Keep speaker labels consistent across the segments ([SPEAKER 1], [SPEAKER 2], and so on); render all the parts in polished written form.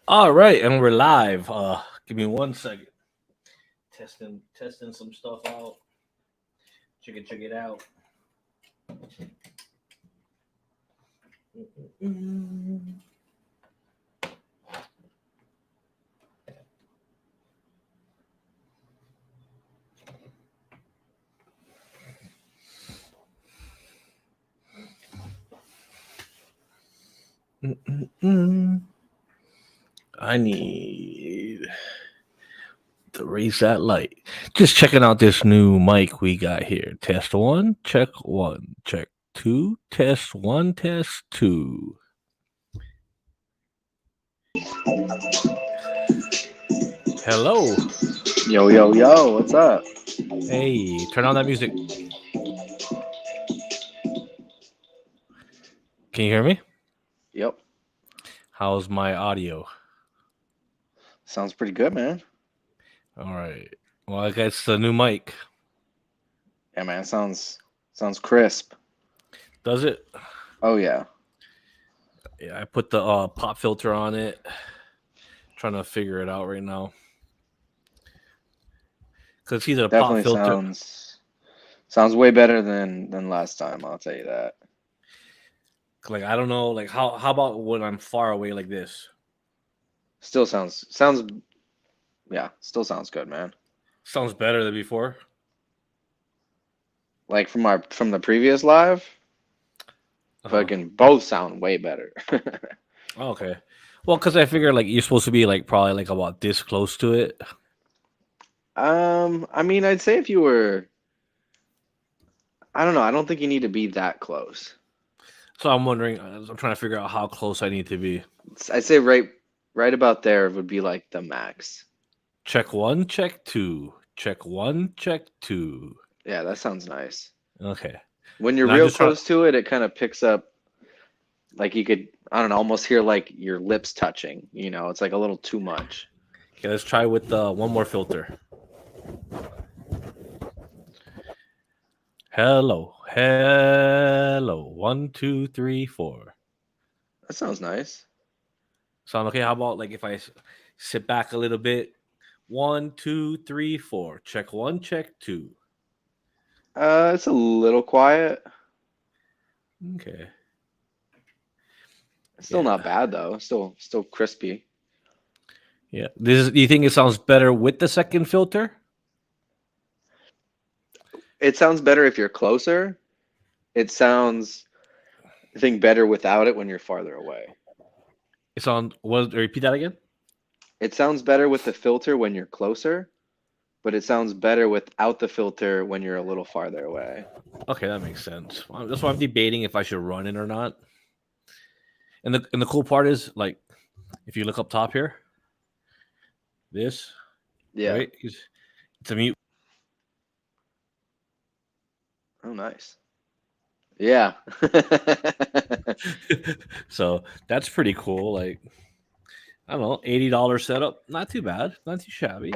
[SPEAKER 1] All right, and we're live. Give me 1 second. Testing some stuff out. Check it out. Mm-mm-mm. Mm-mm-mm. I need to raise that light. Just checking out this new mic we got here. Test one, check one, check two, test one, test two. Hello.
[SPEAKER 2] Yo, yo, yo, what's up?
[SPEAKER 1] Hey, turn on that music. Can you hear me?
[SPEAKER 2] Yep,
[SPEAKER 1] How's my audio?
[SPEAKER 2] sounds pretty good, man.
[SPEAKER 1] All right. Well, I guess the new mic.
[SPEAKER 2] Yeah, man, sounds crisp.
[SPEAKER 1] Does it?
[SPEAKER 2] Oh yeah,
[SPEAKER 1] Yeah, I put the pop filter on it. Trying to figure it out right now. Cause it's either a pop
[SPEAKER 2] definitely
[SPEAKER 1] filter.
[SPEAKER 2] sounds way better than last time. I'll tell you that.
[SPEAKER 1] Like I don't know. Like how about when I'm far away like this?
[SPEAKER 2] Still sounds yeah, still sounds good, man.
[SPEAKER 1] Sounds better than before.
[SPEAKER 2] Like from the previous live,
[SPEAKER 1] Uh huh.
[SPEAKER 2] fucking both sound way better.
[SPEAKER 1] Okay. Well, cause I figure like you're supposed to be like probably like about this close to it.
[SPEAKER 2] I mean, I'd say if you were, I don't know, I don't think you need to be that close.
[SPEAKER 1] So I'm wondering. I'm trying to figure out how close I need to be.
[SPEAKER 2] I'd say right about there would be like the max.
[SPEAKER 1] Check one, check two. Check one, check two.
[SPEAKER 2] Yeah, that sounds nice.
[SPEAKER 1] Okay.
[SPEAKER 2] When you're
[SPEAKER 1] Now I'm
[SPEAKER 2] real
[SPEAKER 1] just trying.
[SPEAKER 2] close to it, it kind of picks up like you could, I don't know, almost hear like your lips touching. It's like a little too much.
[SPEAKER 1] Okay, let's try with one more filter. Hello, hello. 1, 2, 3, 4.
[SPEAKER 2] That sounds nice.
[SPEAKER 1] Sound okay? How about like if I sit back a little bit? 1, 2, 3, 4. Check one, check two.
[SPEAKER 2] It's a little quiet.
[SPEAKER 1] Okay.
[SPEAKER 2] It's still not
[SPEAKER 1] Yeah.
[SPEAKER 2] bad though. Still crispy.
[SPEAKER 1] Yeah. Do you think it sounds better with the second filter?
[SPEAKER 2] It sounds better if you're closer. It sounds, I think, better without it when you're farther away.
[SPEAKER 1] It's on. What? Repeat that again.
[SPEAKER 2] It sounds better with the filter when you're closer, but it sounds better without the filter when you're a little farther away.
[SPEAKER 1] Okay, that makes sense. That's why I'm debating if I should run it or not. And the cool part is like if you look up top here, this
[SPEAKER 2] Yeah.
[SPEAKER 1] right, it's a mute.
[SPEAKER 2] Oh, nice. Yeah.
[SPEAKER 1] So that's pretty cool. Like I don't know, $80 setup, not too bad, not too shabby.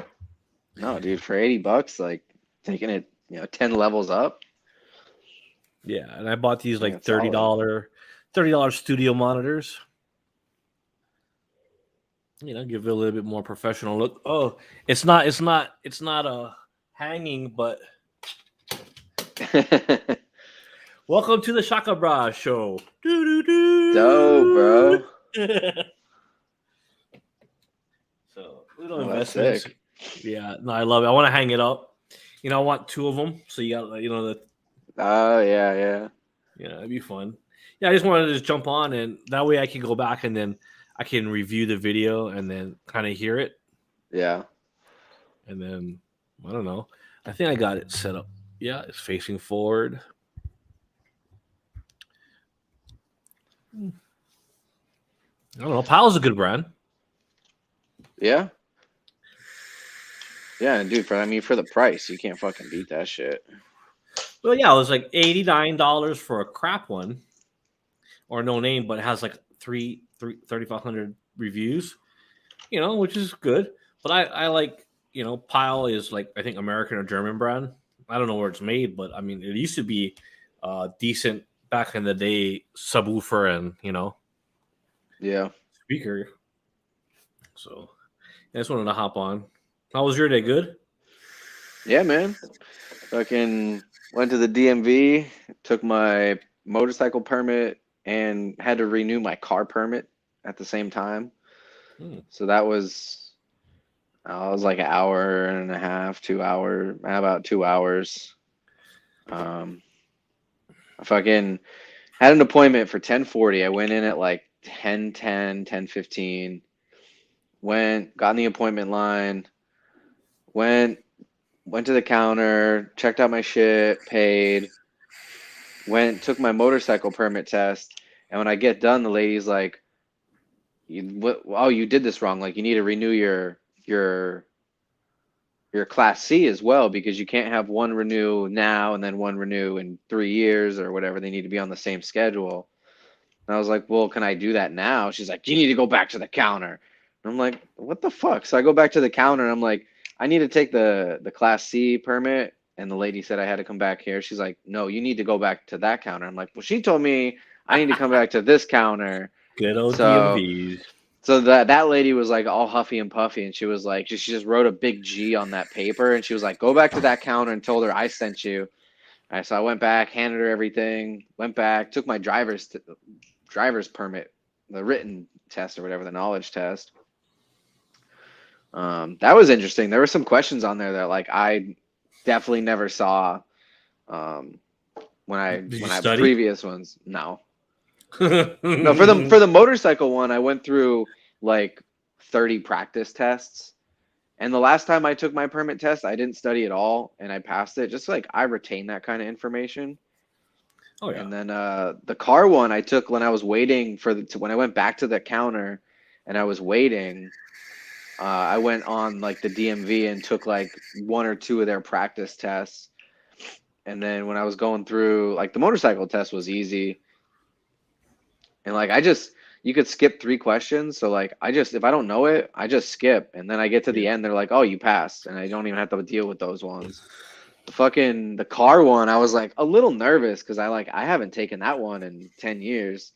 [SPEAKER 2] No, dude, for $80, like taking it, 10 levels up,
[SPEAKER 1] Yeah, and I bought these
[SPEAKER 2] I think
[SPEAKER 1] like
[SPEAKER 2] it's solid.
[SPEAKER 1] $30 studio monitors. Give it a little bit more professional look. Oh, it's not hanging, but welcome to the Shaka Bra show. Doo
[SPEAKER 2] Dope,
[SPEAKER 1] doo
[SPEAKER 2] bro.
[SPEAKER 1] doo. So little
[SPEAKER 2] Oh, that's
[SPEAKER 1] investments.
[SPEAKER 2] sick.
[SPEAKER 1] Yeah, no, I love it. I want to hang it up. I want two of them. So you got the
[SPEAKER 2] Oh, yeah, yeah.
[SPEAKER 1] it'd be fun. Yeah, I just wanted to just jump on, and that way I can go back and then I can review the video and then kind of hear it,
[SPEAKER 2] Yeah.
[SPEAKER 1] and then I don't know. I think I got it set up. Yeah, it's facing forward. I don't know. Pyle's a good brand.
[SPEAKER 2] Yeah. Yeah, and dude, for the price, you can't fucking beat that shit.
[SPEAKER 1] Well, yeah, it was like $89 for a crap one or no name, but it has like 3,500 reviews. Which is good. But I like Pyle is like I think American or German brand. I don't know where it's made, but I mean it used to be decent back in the day subwoofer and
[SPEAKER 2] Yeah.
[SPEAKER 1] speaker. So I just wanted to hop on. How was your day? Good.
[SPEAKER 2] Yeah, man. Fucking went to the DMV, took my motorcycle permit, and had to renew my car permit at the same time.
[SPEAKER 1] Hmm.
[SPEAKER 2] So that was, I was like an hour and a half, 2 hour, about 2 hours. Um, I fucking had an appointment for 10:40. I went in at like 10:10, 10:15. Went, got in the appointment line, went, went to the counter, checked out my shit, paid, went, took my motorcycle permit test, and when I get done, the lady's like, oh, you did this wrong. Like, you need to renew your your class C as well because you can't have one renew now and then one renew in 3 years or whatever. They need to be on the same schedule. And I was like, well, can I do that now? She's like, you need to go back to the counter. And I'm like, what the fuck? So I go back to the counter and I'm like, I need to take the class C permit. And the lady said I had to come back here. She's like, no, you need to go back to that counter. I'm like, well, she told me I need to come back to this counter.
[SPEAKER 1] Good old
[SPEAKER 2] So
[SPEAKER 1] DMVs.
[SPEAKER 2] so that lady was like all huffy and puffy, and she was like, she just wrote a big G on that paper, and she was like, go back to that counter and told her I sent you. All right, so I went back, handed her everything, went back, took my driver's permit, the written test or whatever, the knowledge test. That was interesting. There were some questions on there that like I definitely never saw um,
[SPEAKER 1] Did you
[SPEAKER 2] when I
[SPEAKER 1] study?
[SPEAKER 2] previous ones. No, no, for the
[SPEAKER 1] Yeah.
[SPEAKER 2] for the motorcycle one, I went through like 30 practice tests. And the last time I took my permit test, I didn't study at all and I passed it. Just like I retain that kind of information.
[SPEAKER 1] Oh yeah.
[SPEAKER 2] And then the car one I took when I was waiting when I went back to the counter and I was waiting. I went on like the DMV and took like one or two of their practice tests. And then when I was going through, like the motorcycle test was easy. And like you could skip 3 questions. So like if I don't know it, I just skip. And then I get to
[SPEAKER 1] Yeah.
[SPEAKER 2] the end, they're like, oh, you passed. And I don't even have to deal with those ones. The car one, I was like a little nervous because I haven't taken that one in 10 years.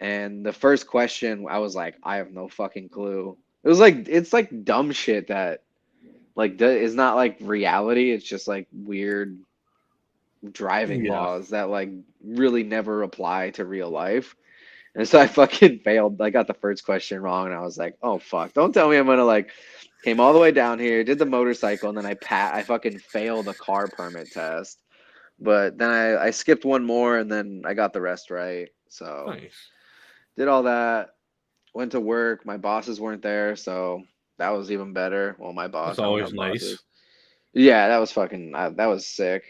[SPEAKER 2] And the first question, I was like, I have no fucking clue. It's like dumb shit that like is not like reality. It's just like weird driving
[SPEAKER 1] Yeah.
[SPEAKER 2] laws that like really never apply to real life. And so I fucking failed. I got the first question wrong, and I was like, "Oh fuck! Don't tell me I'm gonna like." Came all the way down here, did the motorcycle, and then I fucking failed a car permit test. But then I skipped one more, and then I got the rest right. So
[SPEAKER 1] Nice.
[SPEAKER 2] did all that. Went to work. My bosses weren't there, so that was even better. Well, my
[SPEAKER 1] That's
[SPEAKER 2] boss. I don't
[SPEAKER 1] always
[SPEAKER 2] have
[SPEAKER 1] nice.
[SPEAKER 2] bosses. Yeah, that was fucking. That was sick.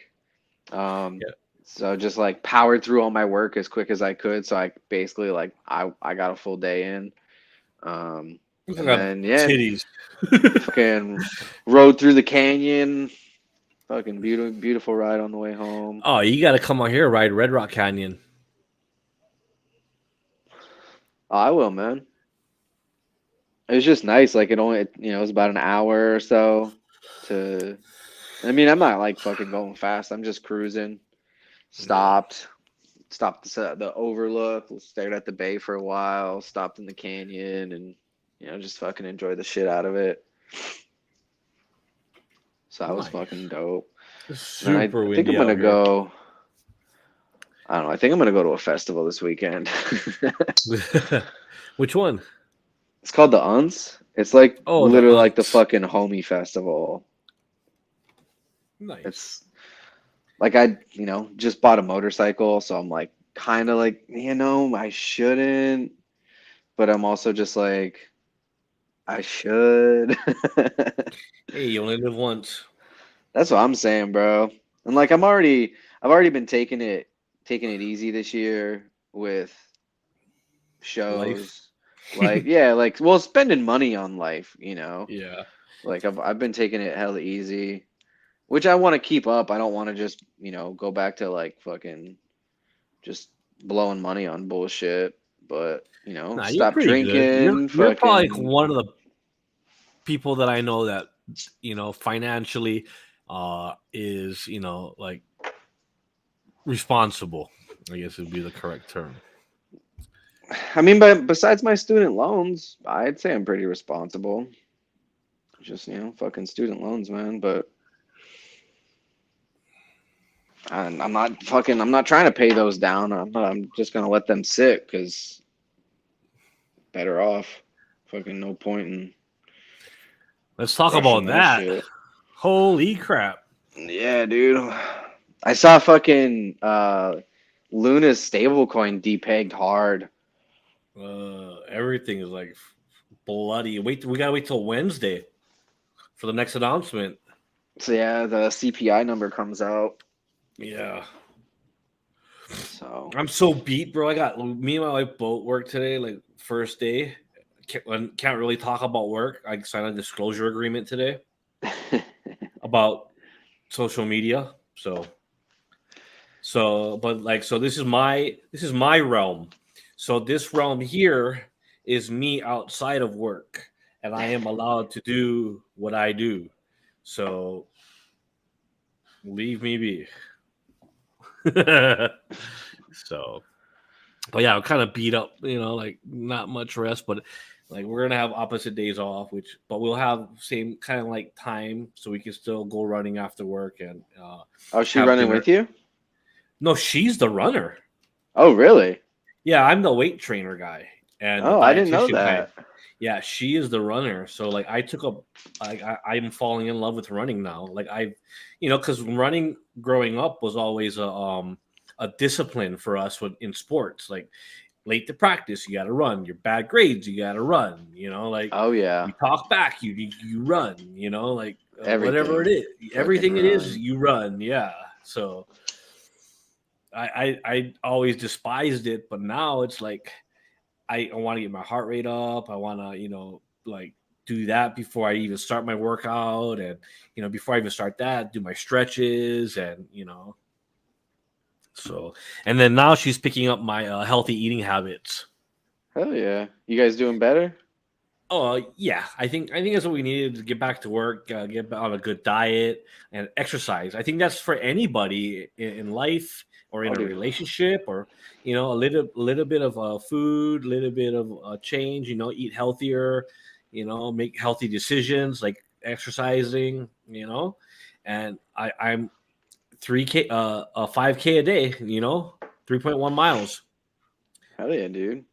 [SPEAKER 2] Um,
[SPEAKER 1] Yeah.
[SPEAKER 2] so just like powered through all my work as quick as I could. So I basically like I got a full day in.
[SPEAKER 1] Look
[SPEAKER 2] And
[SPEAKER 1] at
[SPEAKER 2] then yeah,
[SPEAKER 1] titties.
[SPEAKER 2] fucking rode through the canyon. Fucking beautiful ride on the way home.
[SPEAKER 1] Oh, you got to come out here, ride Red Rock Canyon.
[SPEAKER 2] Oh, I will, man. It was just nice. Like it was about an hour or so to. I mean, I'm not like fucking going fast. I'm just cruising.
[SPEAKER 1] Yeah.
[SPEAKER 2] Stopped, stopped the overlook. Stared at the bay for a while. Stopped in the canyon and just fucking enjoyed the shit out of it. So that was
[SPEAKER 1] Nice.
[SPEAKER 2] fucking dope.
[SPEAKER 1] It's
[SPEAKER 2] And then
[SPEAKER 1] super
[SPEAKER 2] I think I'm
[SPEAKER 1] windy
[SPEAKER 2] gonna
[SPEAKER 1] out here.
[SPEAKER 2] go. I don't know. I think I'm gonna go to a festival this weekend.
[SPEAKER 1] Which one?
[SPEAKER 2] It's called the Unts. It's like
[SPEAKER 1] Oh, the
[SPEAKER 2] literally like the
[SPEAKER 1] Unts.
[SPEAKER 2] fucking homie festival.
[SPEAKER 1] Nice.
[SPEAKER 2] It's like I, just bought a motorcycle, so I'm like kind of like, I shouldn't, but I'm also just like I should.
[SPEAKER 1] Hey, you only live once.
[SPEAKER 2] That's what I'm saying, bro. And like I've already been taking it easy this year with
[SPEAKER 1] Life.
[SPEAKER 2] shows. Like, yeah, like well, spending money on life.
[SPEAKER 1] Yeah.
[SPEAKER 2] Like I've been taking it hella easy, which I want to keep up. I don't want to just, go back to like fucking just blowing money on bullshit. But,
[SPEAKER 1] Nah, you're
[SPEAKER 2] stop
[SPEAKER 1] pretty good.
[SPEAKER 2] drinking,
[SPEAKER 1] You're probably like
[SPEAKER 2] fucking
[SPEAKER 1] one of the people that I know that financially is like responsible. I guess would be the correct term.
[SPEAKER 2] I mean, but besides my student loans, I'd say I'm pretty responsible. Just, fucking student loans, man. But I'm not trying to pay those down. I'm just gonna let them sit because better off. Fucking no point in
[SPEAKER 1] Let's talk
[SPEAKER 2] rushing
[SPEAKER 1] about
[SPEAKER 2] that
[SPEAKER 1] that.
[SPEAKER 2] shit.
[SPEAKER 1] Holy crap.
[SPEAKER 2] Yeah, dude. I saw fucking Luna's stablecoin depegged hard.
[SPEAKER 1] Everything is like bloody. We gotta wait till Wednesday for the next announcement.
[SPEAKER 2] So yeah, the CPI number comes out.
[SPEAKER 1] Yeah.
[SPEAKER 2] So
[SPEAKER 1] I'm so beat, bro. I got me and my wife both work today, like first day. Can't really talk about work. I signed a disclosure agreement today about social media. So this is my realm. So this realm here is me outside of work, and I am allowed to do what I do. So leave me be. So, but yeah, I'm kind of beat up, like not much rest, but like we're gonna have opposite days off, but we'll have same kind of like time, so we can still go running after work and
[SPEAKER 2] oh, she
[SPEAKER 1] have
[SPEAKER 2] running
[SPEAKER 1] dinner.
[SPEAKER 2] with you?
[SPEAKER 1] No, she's the runner.
[SPEAKER 2] Oh, really?
[SPEAKER 1] Yeah, I'm the weight trainer guy and the
[SPEAKER 2] Oh, I didn't know
[SPEAKER 1] dietitian guy.
[SPEAKER 2] that.
[SPEAKER 1] Yeah, she is the runner. So like I took up, I'm falling in love with running now. Like because running growing up was always a discipline for us in sports. Like late to practice, you got to run. Your bad grades, you got to run. Like
[SPEAKER 2] Oh yeah,
[SPEAKER 1] you talk back, you run. Like whatever it
[SPEAKER 2] everything.
[SPEAKER 1] is,
[SPEAKER 2] Fucking
[SPEAKER 1] everything it is,
[SPEAKER 2] run.
[SPEAKER 1] you run. Yeah. So I always despised it, but now it's like I want to get my heart rate up. I want to like do that before I even start my workout, and before I even start that, do my stretches, and so and then now she's picking up my healthy eating habits.
[SPEAKER 2] Hell yeah. You guys doing better?
[SPEAKER 1] Oh yeah, I think that's what we needed to get back to work, get on a good diet and exercise. I think that's for anybody in life or in
[SPEAKER 2] Oh,
[SPEAKER 1] a
[SPEAKER 2] dude.
[SPEAKER 1] relationship, or a little bit of food, little bit of change. Eat healthier, make healthy decisions like exercising. And I'm 3K, 5K a day. 3.1 miles.
[SPEAKER 2] Hell yeah, dude.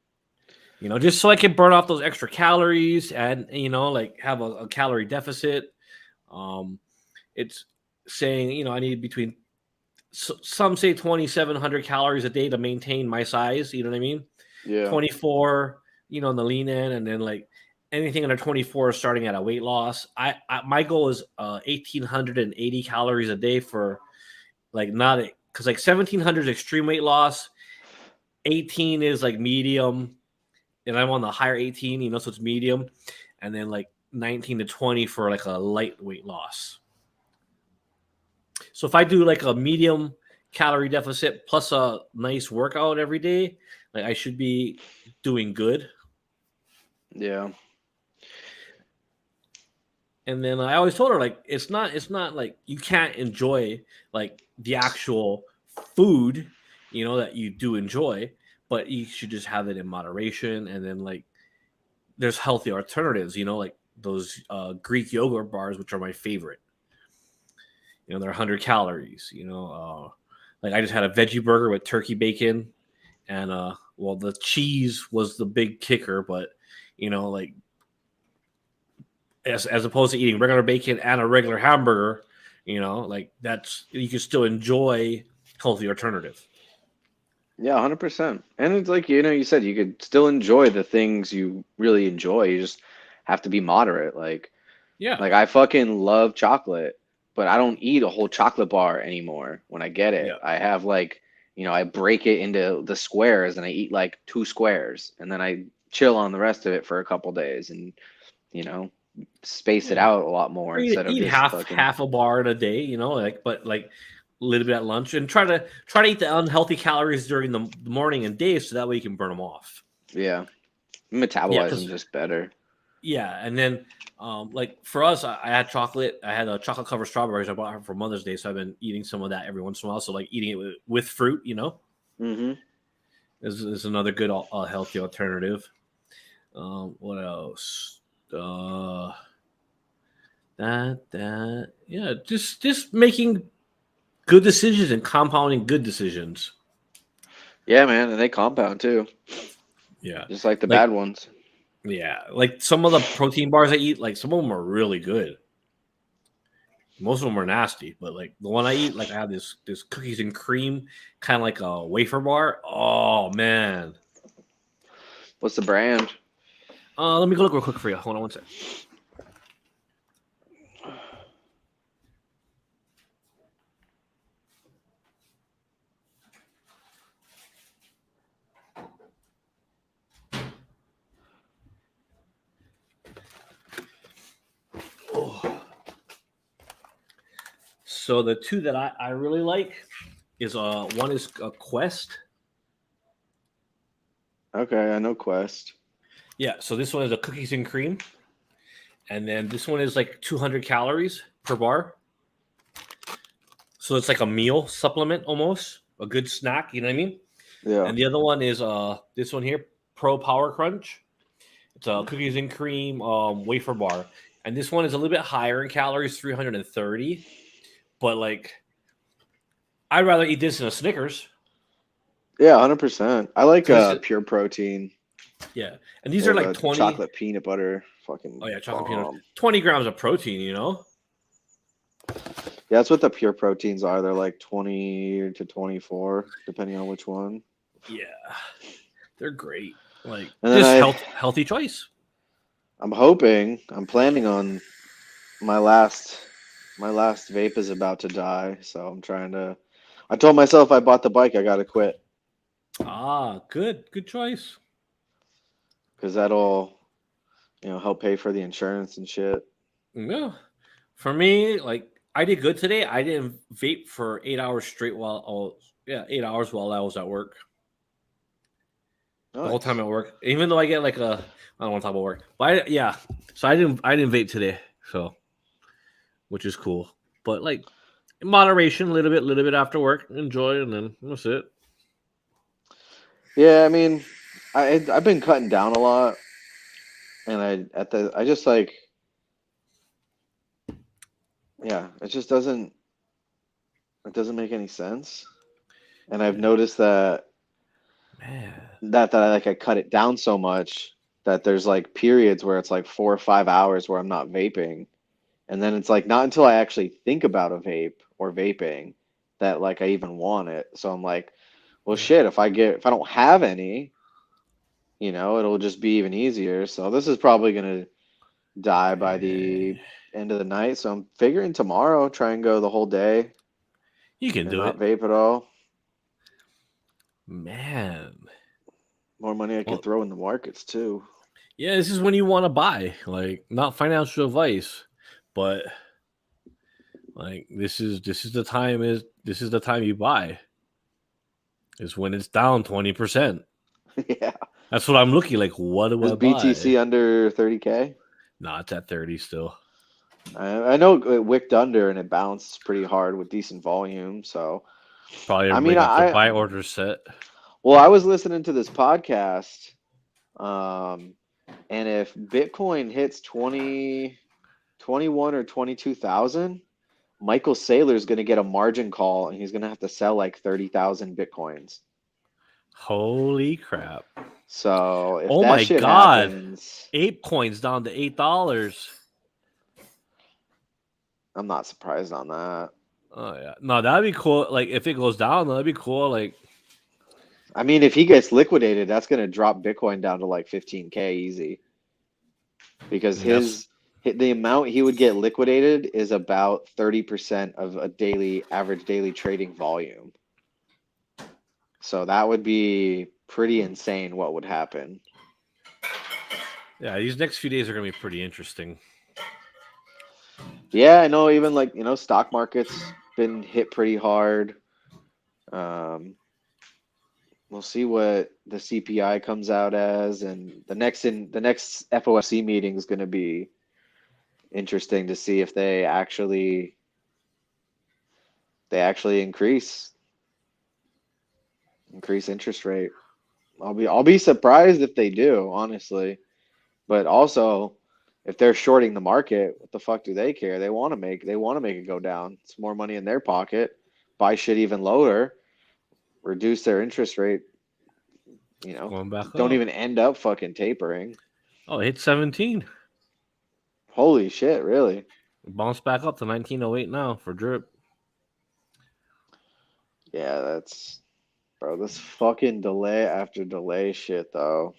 [SPEAKER 1] Just so I can burn off those extra calories and like have a calorie deficit. Um, it's saying I need between some say 2,700 calories a day to maintain my size. You know what I mean?
[SPEAKER 2] Yeah.
[SPEAKER 1] 24, on the lean end, and then like anything under 24 is starting at a weight loss. My goal is 1,880 calories a day for like not because like 1,700 is extreme weight loss, 18 is like medium, and I'm on the higher 18, so it's medium, and then like 19 to 20 for like a light weight loss. So if I do like a medium calorie deficit plus a nice workout every day, like I should be doing good.
[SPEAKER 2] Yeah.
[SPEAKER 1] And then I always told her like it's not like you can't enjoy like the actual food, that you do enjoy, but you should just have it in moderation. And then like there's healthy alternatives, like those Greek yogurt bars, which are my favorite. They're 100 calories. Like I just had a veggie burger with turkey bacon, and well, the cheese was the big kicker, but like as opposed to eating regular bacon and a regular hamburger, like that's you can still enjoy healthy alternative.
[SPEAKER 2] Yeah, 100%. And it's like, you said you could still enjoy the things you really enjoy. You just have to be moderate.
[SPEAKER 1] Yeah,
[SPEAKER 2] Like I fucking love chocolate, but I don't eat a whole chocolate bar anymore when I get it.
[SPEAKER 1] yeah,
[SPEAKER 2] I have like, I break it into the squares and I eat like 2 squares and then I chill on the rest of it for a couple days and, you know, space it
[SPEAKER 1] yeah.
[SPEAKER 2] out a lot more
[SPEAKER 1] Or eat,
[SPEAKER 2] instead of
[SPEAKER 1] eat
[SPEAKER 2] just
[SPEAKER 1] half
[SPEAKER 2] fucking,
[SPEAKER 1] half a bar in a day, but like a little bit at lunch, and try to eat the unhealthy calories during the morning and day, so that way you can burn them off.
[SPEAKER 2] yeah,
[SPEAKER 1] Yeah,
[SPEAKER 2] metabolize them
[SPEAKER 1] because
[SPEAKER 2] just better.
[SPEAKER 1] yeah, and then like for us, I had chocolate. I had a chocolate covered strawberries. I bought her for Mother's Day, so I've been eating some of that every once in a while. So like eating it with fruit.
[SPEAKER 2] Mm-hmm.
[SPEAKER 1] is another good healthy alternative. What else? Uh, yeah, just making good decisions and compounding good decisions.
[SPEAKER 2] Yeah, man, and they compound too,
[SPEAKER 1] Yeah,
[SPEAKER 2] just like the
[SPEAKER 1] like
[SPEAKER 2] bad ones.
[SPEAKER 1] yeah, like some of the protein bars I eat, like some of them are really good. Most of them are nasty, but like the one I eat, like I have this cookies and cream, kind of like a wafer bar. Oh man,
[SPEAKER 2] What's the brand?
[SPEAKER 1] let me go look real quick for you. Hold on one sec. Oh. So the two that I really like is one is a Quest.
[SPEAKER 2] Okay, I know Quest.
[SPEAKER 1] Yeah, so this one is a cookies and cream, and then this one is like 200 calories per bar. So it's like a meal supplement almost, a good snack. You know what I mean?
[SPEAKER 2] Yeah.
[SPEAKER 1] And the other one is this one here, Pro Power Crunch. It's a cookies and cream wafer bar, and this one is a little bit higher in calories, 330. But like, I'd rather eat this than a Snickers.
[SPEAKER 2] Yeah, 100%. I like
[SPEAKER 1] So this is
[SPEAKER 2] pure protein.
[SPEAKER 1] yeah, and these
[SPEAKER 2] They
[SPEAKER 1] are
[SPEAKER 2] have
[SPEAKER 1] like
[SPEAKER 2] a
[SPEAKER 1] 20.
[SPEAKER 2] chocolate peanut butter. Fucking
[SPEAKER 1] Oh yeah, chocolate peanut.
[SPEAKER 2] bomb.
[SPEAKER 1] 20 grams of protein. You know.
[SPEAKER 2] Yeah, that's what the pure proteins are. They're like 20 to 24, depending on which one.
[SPEAKER 1] Yeah, they're great. Like
[SPEAKER 2] And then
[SPEAKER 1] just healthy choice.
[SPEAKER 2] I'm planning on my last vape is about to die, so I'm trying to. I told myself I bought the bike, I gotta quit
[SPEAKER 1] Ah, good choice.
[SPEAKER 2] because that'll help pay for the insurance and shit.
[SPEAKER 1] Yeah, for me, like I did good today. I didn't vape for 8 hours straight while 8 hours while I was at work. The whole time
[SPEAKER 2] Nice.
[SPEAKER 1] at work, even though I get like a, I don't want to talk about work, but yeah. So I didn't vape today, so which is cool. But like in moderation, little bit after work, enjoy, and then that's it.
[SPEAKER 2] Yeah, I mean, I've been cutting down a lot, and I just like yeah, it doesn't make any sense, and I've
[SPEAKER 1] Yeah,
[SPEAKER 2] noticed that
[SPEAKER 1] man.
[SPEAKER 2] I cut it down so much that there's like periods where it's like 4 or 5 hours where I'm not vaping. And then it's like not until I actually think about a vape or vaping that like I even want it. So I'm like, well shit, if I don't have any, it'll just be even easier. So this is probably gonna die by the end of the night. So I'm figuring tomorrow try and go the whole day
[SPEAKER 1] You can
[SPEAKER 2] and
[SPEAKER 1] do
[SPEAKER 2] not
[SPEAKER 1] it,
[SPEAKER 2] vape at all.
[SPEAKER 1] man.
[SPEAKER 2] More money I could
[SPEAKER 1] Well,
[SPEAKER 2] throw in the markets too.
[SPEAKER 1] yeah, this is when you want to buy. Like, not financial advice, but like this is the time you buy. Is when it's down 20%.
[SPEAKER 2] Yeah.
[SPEAKER 1] That's what I'm looking like. What do
[SPEAKER 2] Is
[SPEAKER 1] I buy?
[SPEAKER 2] BTC under 30K?
[SPEAKER 1] Nah, it's at 30 still.
[SPEAKER 2] I know it wicked under and it bounced pretty hard with decent volume. So,
[SPEAKER 1] Probably
[SPEAKER 2] I mean,
[SPEAKER 1] everybody got their buy orders set.
[SPEAKER 2] I was listening to this podcast, um, and if Bitcoin hits 21 or 22,000, Michael Saylor's going to get a margin call and he's going to have to sell like 30,000 Bitcoins.
[SPEAKER 1] Holy crap.
[SPEAKER 2] So, if
[SPEAKER 1] Oh
[SPEAKER 2] that
[SPEAKER 1] my
[SPEAKER 2] shit
[SPEAKER 1] god.
[SPEAKER 2] happens,
[SPEAKER 1] Ape coins down to $8.
[SPEAKER 2] I'm not surprised on that.
[SPEAKER 1] Oh yeah. No, that'd be cool. Like if it goes down, that'd be cool. Like
[SPEAKER 2] I mean, if he gets liquidated, that's going to drop Bitcoin down to like 15K easy because
[SPEAKER 1] that's
[SPEAKER 2] the amount he would get liquidated is about 30% of a daily average daily trading volume. So that would be pretty insane what would happen.
[SPEAKER 1] yeah, these next few days are gonna be pretty interesting.
[SPEAKER 2] Yeah, I know even like, stock market's been hit pretty hard. Um, we'll see what the CPI comes out as, and the next FOMC meeting is going to be interesting to see if they actually increase interest rate. I'll be surprised if they do, honestly. But also, if they're shorting the market, what the fuck do they care? They want to make it go down. It's more money in their pocket. Buy shit even lower, reduce their interest rate, you
[SPEAKER 1] It's
[SPEAKER 2] know,
[SPEAKER 1] going back
[SPEAKER 2] don't
[SPEAKER 1] up.
[SPEAKER 2] even end up fucking tapering.
[SPEAKER 1] Oh, it hit 17.
[SPEAKER 2] Holy shit, really?
[SPEAKER 1] Bounced back up to 1908 now for drip.
[SPEAKER 2] Yeah, that's bro, this fucking delay after delay shit though.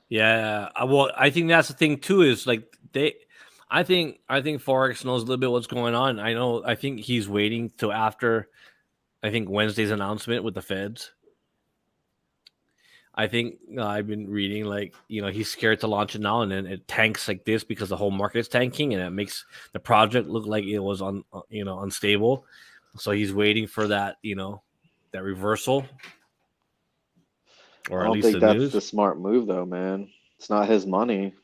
[SPEAKER 1] Yeah, well, I think that's the thing too. Is like I think Forex knows a little bit what's going on. I think he's waiting till after I think Wednesday's announcement with the Feds. I think I've been reading like he's scared to launch it now, and then it tanks like this because the whole market's tanking, and it makes the project look like it was unstable. So he's waiting for that reversal,
[SPEAKER 2] I
[SPEAKER 1] or at
[SPEAKER 2] don't
[SPEAKER 1] least
[SPEAKER 2] think
[SPEAKER 1] the
[SPEAKER 2] that's the
[SPEAKER 1] news.
[SPEAKER 2] smart move though, man. It's not his money.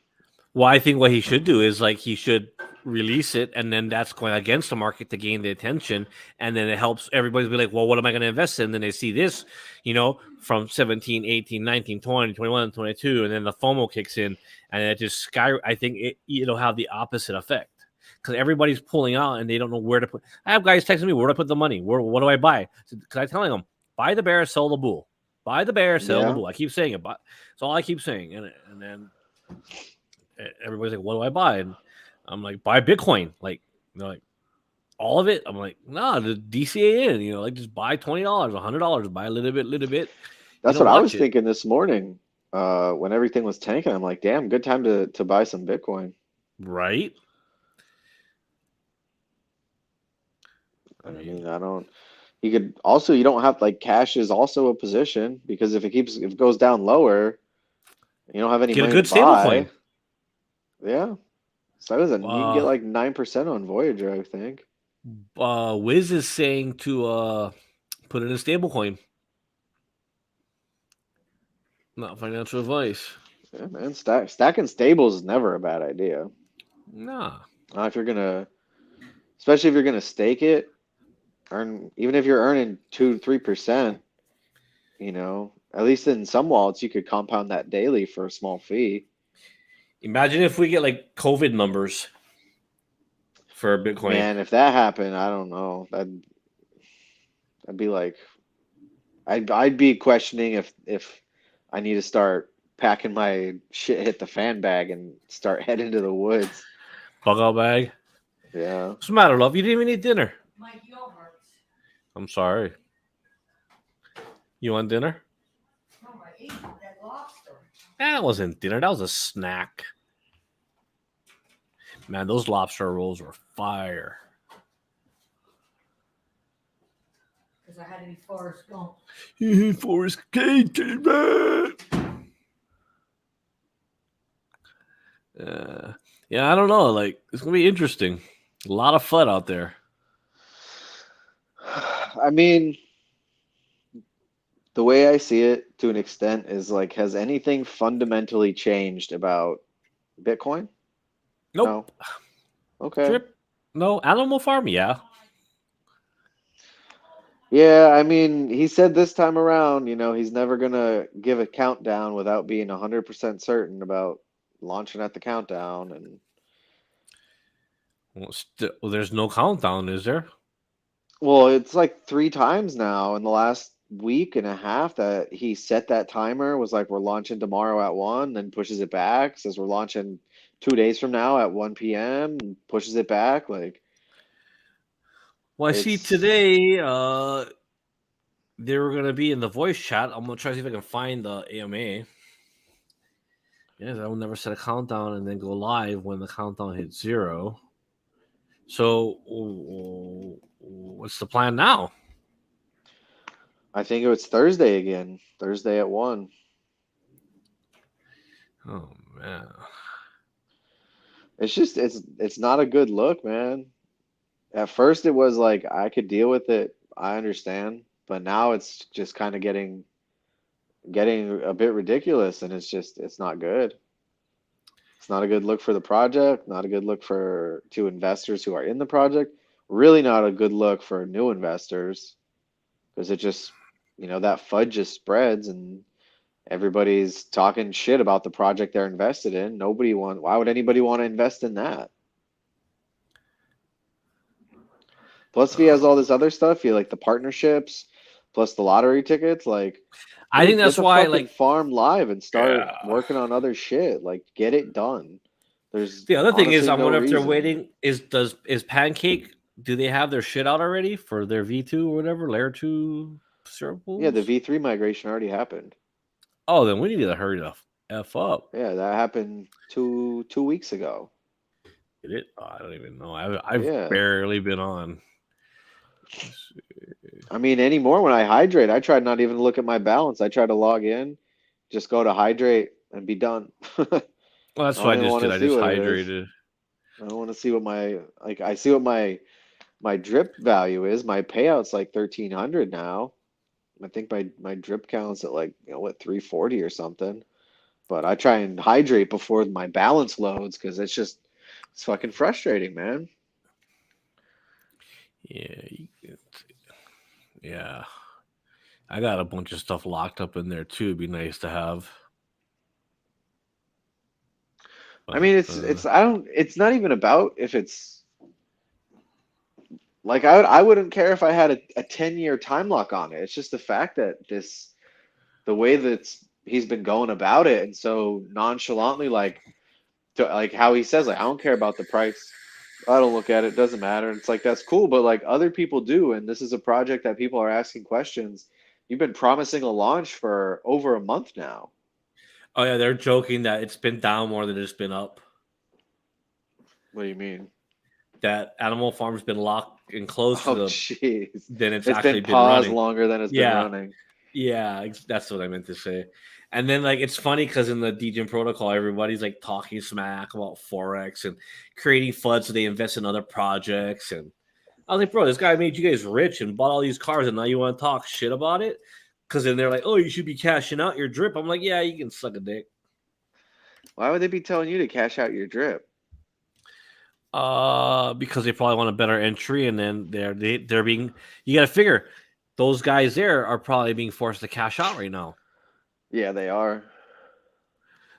[SPEAKER 1] Well, I think what he should do is like he should release it, and then that's going against the market to gain the attention, and then it helps everybody be like, well, what am I going to invest in? And then they see this, from 17, 18, 19, 20, 21, 22, and then the FOMO kicks in, and it just I think it'll have the opposite effect because everybody's pulling out and they don't know where to put. I have guys texting me, where do I put the money? What do I buy? Because I'm telling them, buy the bear, sell the bull. Buy the bear, sell the
[SPEAKER 2] Yeah.
[SPEAKER 1] bull. I keep saying it, but it's all I keep saying, and then everybody's like, what do I buy? And I'm like, buy Bitcoin. Like, like all of it. I'm like, nah, the DCAN, like just buy $20, $100, buy a little bit,
[SPEAKER 2] That's what I was
[SPEAKER 1] watch it.
[SPEAKER 2] thinking this morning. When everything was tanking, I'm like, damn, good time to buy some Bitcoin.
[SPEAKER 1] Right. I
[SPEAKER 2] I
[SPEAKER 1] mean,
[SPEAKER 2] mean, I don't. You could also, you don't have like cash is also a position because if it goes down lower, you don't have any
[SPEAKER 1] get a
[SPEAKER 2] money to
[SPEAKER 1] good stable coin.
[SPEAKER 2] buy. Yeah. So you can get
[SPEAKER 1] Uh,
[SPEAKER 2] like 9% on Voyager, I think.
[SPEAKER 1] Wiz is saying to put it in a stable coin. Not financial advice.
[SPEAKER 2] Yeah, man. Stacking stables is never a bad idea.
[SPEAKER 1] Nah.
[SPEAKER 2] If you're gonna, especially if you're gonna stake it, even if you're earning 2, 3%, at least in some wallets you could compound that daily for a small fee.
[SPEAKER 1] Imagine if we get like COVID numbers for Bitcoin.
[SPEAKER 2] Man, if that happened, I don't know. I'd be like, I'd be questioning if I need to start packing my shit, hit the fan bag, and start heading to the woods.
[SPEAKER 1] Bug out bag.
[SPEAKER 2] Yeah.
[SPEAKER 1] What's the matter, love? You didn't even eat dinner. I'm sorry. You want dinner? That wasn't dinner. That was a snack. Man, those lobster rolls were fire.
[SPEAKER 3] Because I had to be Forrest Gump.
[SPEAKER 1] Forrest Gump came back. Yeah, I don't know. Like, it's gonna be interesting. A lot of FUD out there.
[SPEAKER 2] I mean, the way I see it to an extent is like, has anything fundamentally changed about Bitcoin? No.
[SPEAKER 1] Nope.
[SPEAKER 2] Okay.
[SPEAKER 1] Drip. No. Animal Farm. Yeah.
[SPEAKER 2] Yeah, I mean, he said this time around, he's never gonna give a countdown without being 100% certain about launching at the countdown. And
[SPEAKER 1] Well, there's no countdown, is there?
[SPEAKER 2] well, it's like 3 times now in the last week and a half that he set that timer, was like, we're launching tomorrow at 1, then pushes it back, says we're launching 2 days from now at 1 p.m., and pushes it back. Like,
[SPEAKER 1] Well, I see
[SPEAKER 2] it's,
[SPEAKER 1] today they were gonna be in the voice chat. I'm gonna try to see if I can find the AMA. Yes, I will never set a countdown and then go live when the countdown hits 0. So, what's the plan now?
[SPEAKER 2] I think it was Thursday again, Thursday at 1.
[SPEAKER 1] Oh man,
[SPEAKER 2] It's not a good look, man. At first it was like I could deal with it, I understand, but now it's just kind of getting a bit ridiculous, and it's not good. It's not a good look for the project, not a good look for to investors who are in the project, really not a good look for new investors because it just, that FUD just spreads, and everybody's talking shit about the project they're invested in. Why would anybody want to invest in that? Plus, if he has all this other stuff, you like the partnerships, plus the lottery tickets, like,
[SPEAKER 1] I think
[SPEAKER 2] dude, get
[SPEAKER 1] that's
[SPEAKER 2] the
[SPEAKER 1] why,
[SPEAKER 2] fucking
[SPEAKER 1] like,
[SPEAKER 2] farm live and start
[SPEAKER 1] yeah.
[SPEAKER 2] working on other shit. Like, get it done. There's
[SPEAKER 1] The other thing is,
[SPEAKER 2] honestly
[SPEAKER 1] I
[SPEAKER 2] no
[SPEAKER 1] wonder if they're
[SPEAKER 2] reason.
[SPEAKER 1] waiting. Is Pancake? Do they have their shit out already for their V2 or whatever layer 2 syrup
[SPEAKER 2] Yeah, the
[SPEAKER 1] pools?
[SPEAKER 2] V3 migration already happened.
[SPEAKER 1] Oh, then we need to hurry the f up.
[SPEAKER 2] Yeah, that happened two weeks ago.
[SPEAKER 1] Did it? Oh, I don't even know. I've
[SPEAKER 2] Yeah.
[SPEAKER 1] barely been on.
[SPEAKER 2] I mean, anymore when I hydrate, I try not even to look at my balance. I try to log in, just go to hydrate and be done. I
[SPEAKER 1] Well, that's what
[SPEAKER 2] don't
[SPEAKER 1] I
[SPEAKER 2] even
[SPEAKER 1] just
[SPEAKER 2] want
[SPEAKER 1] did.
[SPEAKER 2] to
[SPEAKER 1] I
[SPEAKER 2] see
[SPEAKER 1] just
[SPEAKER 2] what it is.
[SPEAKER 1] hydrated.
[SPEAKER 2] I don't want to see what I see what my drip value is. My payout's like 1,300 now. I think my drip count's at like, what, 340 or something. But I try and hydrate before my balance loads because it's fucking frustrating, man.
[SPEAKER 1] Yeah, yeah. I got a bunch of stuff locked up in there too. It'd be nice to have.
[SPEAKER 2] I
[SPEAKER 1] But
[SPEAKER 2] mean, it's not even about if it's like I wouldn't care if I had a 10-year time lock on it. It's just the fact that the way that he's been going about it and so nonchalantly, like how he says, like, I don't care about the price. I don't look at it, doesn't matter. It's like that's cool, but like other people do, and this is a project that people are asking questions. You've been promising a launch for over a month now.
[SPEAKER 1] oh yeah, they're joking that it's been down more than it's been up.
[SPEAKER 2] What do you mean?
[SPEAKER 1] That Animal Farm's been locked and closed to
[SPEAKER 2] Oh,
[SPEAKER 1] the
[SPEAKER 2] jeez.
[SPEAKER 1] than it's
[SPEAKER 2] It's
[SPEAKER 1] actually
[SPEAKER 2] been
[SPEAKER 1] been
[SPEAKER 2] paused
[SPEAKER 1] running.
[SPEAKER 2] longer than it's been
[SPEAKER 1] Yeah,
[SPEAKER 2] running.
[SPEAKER 1] yeah, that's what I meant to say. And then like it's funny because in the DGen protocol, everybody's like talking smack about forex and creating FUD so they invest in other projects. And I was like, bro, this guy made you guys rich and bought all these cars, and now you want to talk shit about it? Because then they're like, oh, you should be cashing out your drip. I'm like, yeah, you can suck a dick.
[SPEAKER 2] Why would they be telling you to cash out your drip?
[SPEAKER 1] Because they probably want a better entry, and then they're being. You got to figure those guys there are probably being forced to cash out right now.
[SPEAKER 2] Yeah, they are.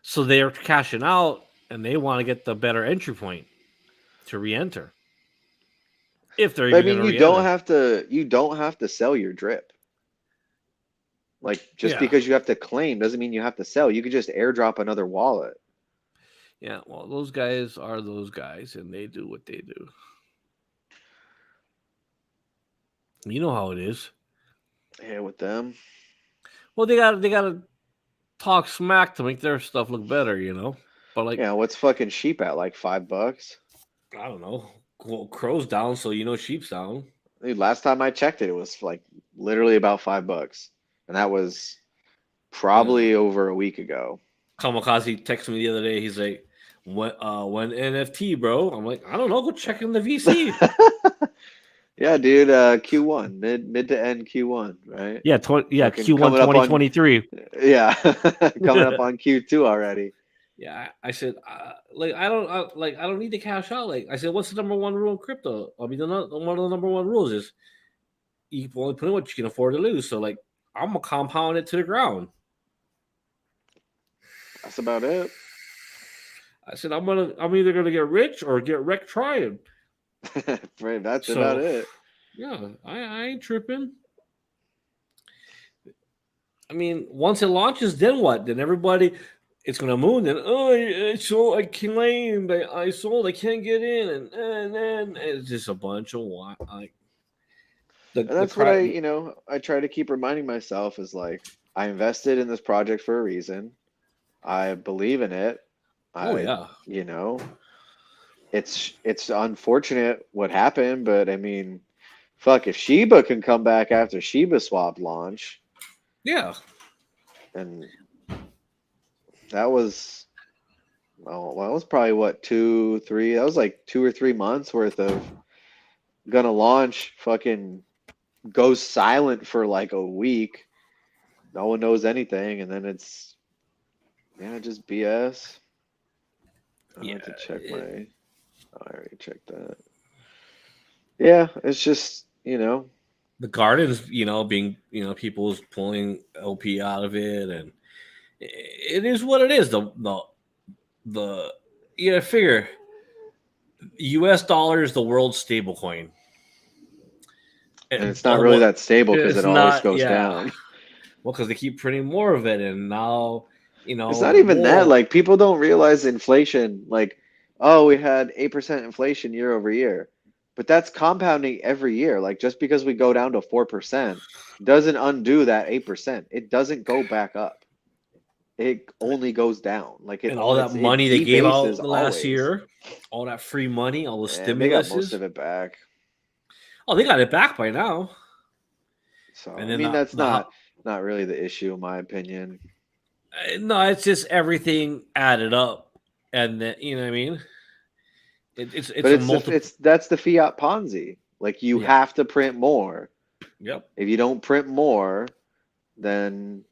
[SPEAKER 1] So they're cashing out, and they want to get the better entry point to re-enter. If they're
[SPEAKER 2] But I
[SPEAKER 1] even going
[SPEAKER 2] mean,
[SPEAKER 1] to re-enter.
[SPEAKER 2] you don't have to sell your drip. Like just
[SPEAKER 1] Yeah.
[SPEAKER 2] because you have to claim doesn't mean you have to sell. You could just airdrop another wallet.
[SPEAKER 1] Yeah. Well, those guys are those guys, and they do what they do. You know how it is.
[SPEAKER 2] Yeah, with them.
[SPEAKER 1] Well, they got to talk smack to make their stuff look better, you know. But like,
[SPEAKER 2] Yeah, what's fucking sheep at? Like $5?
[SPEAKER 1] I don't know. Well, crow's down, so you know sheep's down.
[SPEAKER 2] Dude, last time I checked it, it was like literally about $5. And that was
[SPEAKER 1] Yeah.
[SPEAKER 2] probably over a week ago.
[SPEAKER 1] Kamikaze texted me the other day. He's like, when NFT, bro?" I'm like, I don't know. Go check in the VC.
[SPEAKER 2] Yeah, dude, Q1, mid to end Q1, right?
[SPEAKER 1] Yeah,
[SPEAKER 2] Fucking
[SPEAKER 1] Q1
[SPEAKER 2] coming up on
[SPEAKER 1] 2023.
[SPEAKER 2] yeah, coming up on Q2 already.
[SPEAKER 1] Yeah, I said, like I don't need to cash out. Like I said, what's the number one rule in crypto? I mean, one of the number one rules is you can only put in what you can afford to lose. So like, I'm gonna compound it to the ground.
[SPEAKER 2] That's about it.
[SPEAKER 1] I said, I'm either gonna get rich or get wrecked trying.
[SPEAKER 2] Right, that's about
[SPEAKER 1] So
[SPEAKER 2] it.
[SPEAKER 1] yeah, I ain't tripping. I mean, once it launches, then what? Then everybody, it's gonna move. Then I sold, I claimed, I sold, I can't get in, and then it's just a bunch of what like
[SPEAKER 2] And
[SPEAKER 1] the
[SPEAKER 2] that's what
[SPEAKER 1] cry.
[SPEAKER 2] I try to keep reminding myself is like, I invested in this project for a reason. I believe in it.
[SPEAKER 1] Oh
[SPEAKER 2] I,
[SPEAKER 1] yeah,
[SPEAKER 2] you know, it's unfortunate what happened, but I mean, fuck, if Shiba can come back after Shiba Swap launch,
[SPEAKER 1] yeah,
[SPEAKER 2] and that was, well, that was probably what, 2, 3, that was like 2 or 3 months worth of gonna launch, fucking goes silent for like a week. No one knows anything, and then it's, yeah, just BS. I
[SPEAKER 1] yeah.
[SPEAKER 2] have to check my. Oh, I already checked that. Yeah, it's just,
[SPEAKER 1] The gardens, being people's pulling LP out of it, and it is what it is. The you gotta figure U.S. dollar is the world's stable coin.
[SPEAKER 2] And it's not really that stable because
[SPEAKER 1] It's
[SPEAKER 2] it always
[SPEAKER 1] not,
[SPEAKER 2] goes
[SPEAKER 1] yeah.
[SPEAKER 2] down.
[SPEAKER 1] Well, because they keep printing more of it, and now
[SPEAKER 2] It's not even that.
[SPEAKER 1] more.
[SPEAKER 2] Like people don't realize inflation. Like, oh, we had 8% inflation year over year, but that's compounding every year. Like just because we go down to 4% doesn't undo that 8%. It doesn't go back up. It only goes down. Like
[SPEAKER 1] And all that
[SPEAKER 2] it
[SPEAKER 1] money they gave
[SPEAKER 2] debases
[SPEAKER 1] out the last
[SPEAKER 2] always.
[SPEAKER 1] year, all that free money, all the
[SPEAKER 2] And they got most
[SPEAKER 1] stimuluses.
[SPEAKER 2] of it back.
[SPEAKER 1] Oh, they got it back by now.
[SPEAKER 2] So
[SPEAKER 1] And
[SPEAKER 2] I
[SPEAKER 1] then
[SPEAKER 2] mean that's not really the issue in my opinion.
[SPEAKER 1] no, it's just everything added up, and then you know what I mean. It's
[SPEAKER 2] But
[SPEAKER 1] a multiple.
[SPEAKER 2] that's the fiat Ponzi. Like you
[SPEAKER 1] Yeah.
[SPEAKER 2] have to print more.
[SPEAKER 1] Yep.
[SPEAKER 2] If you don't print more, then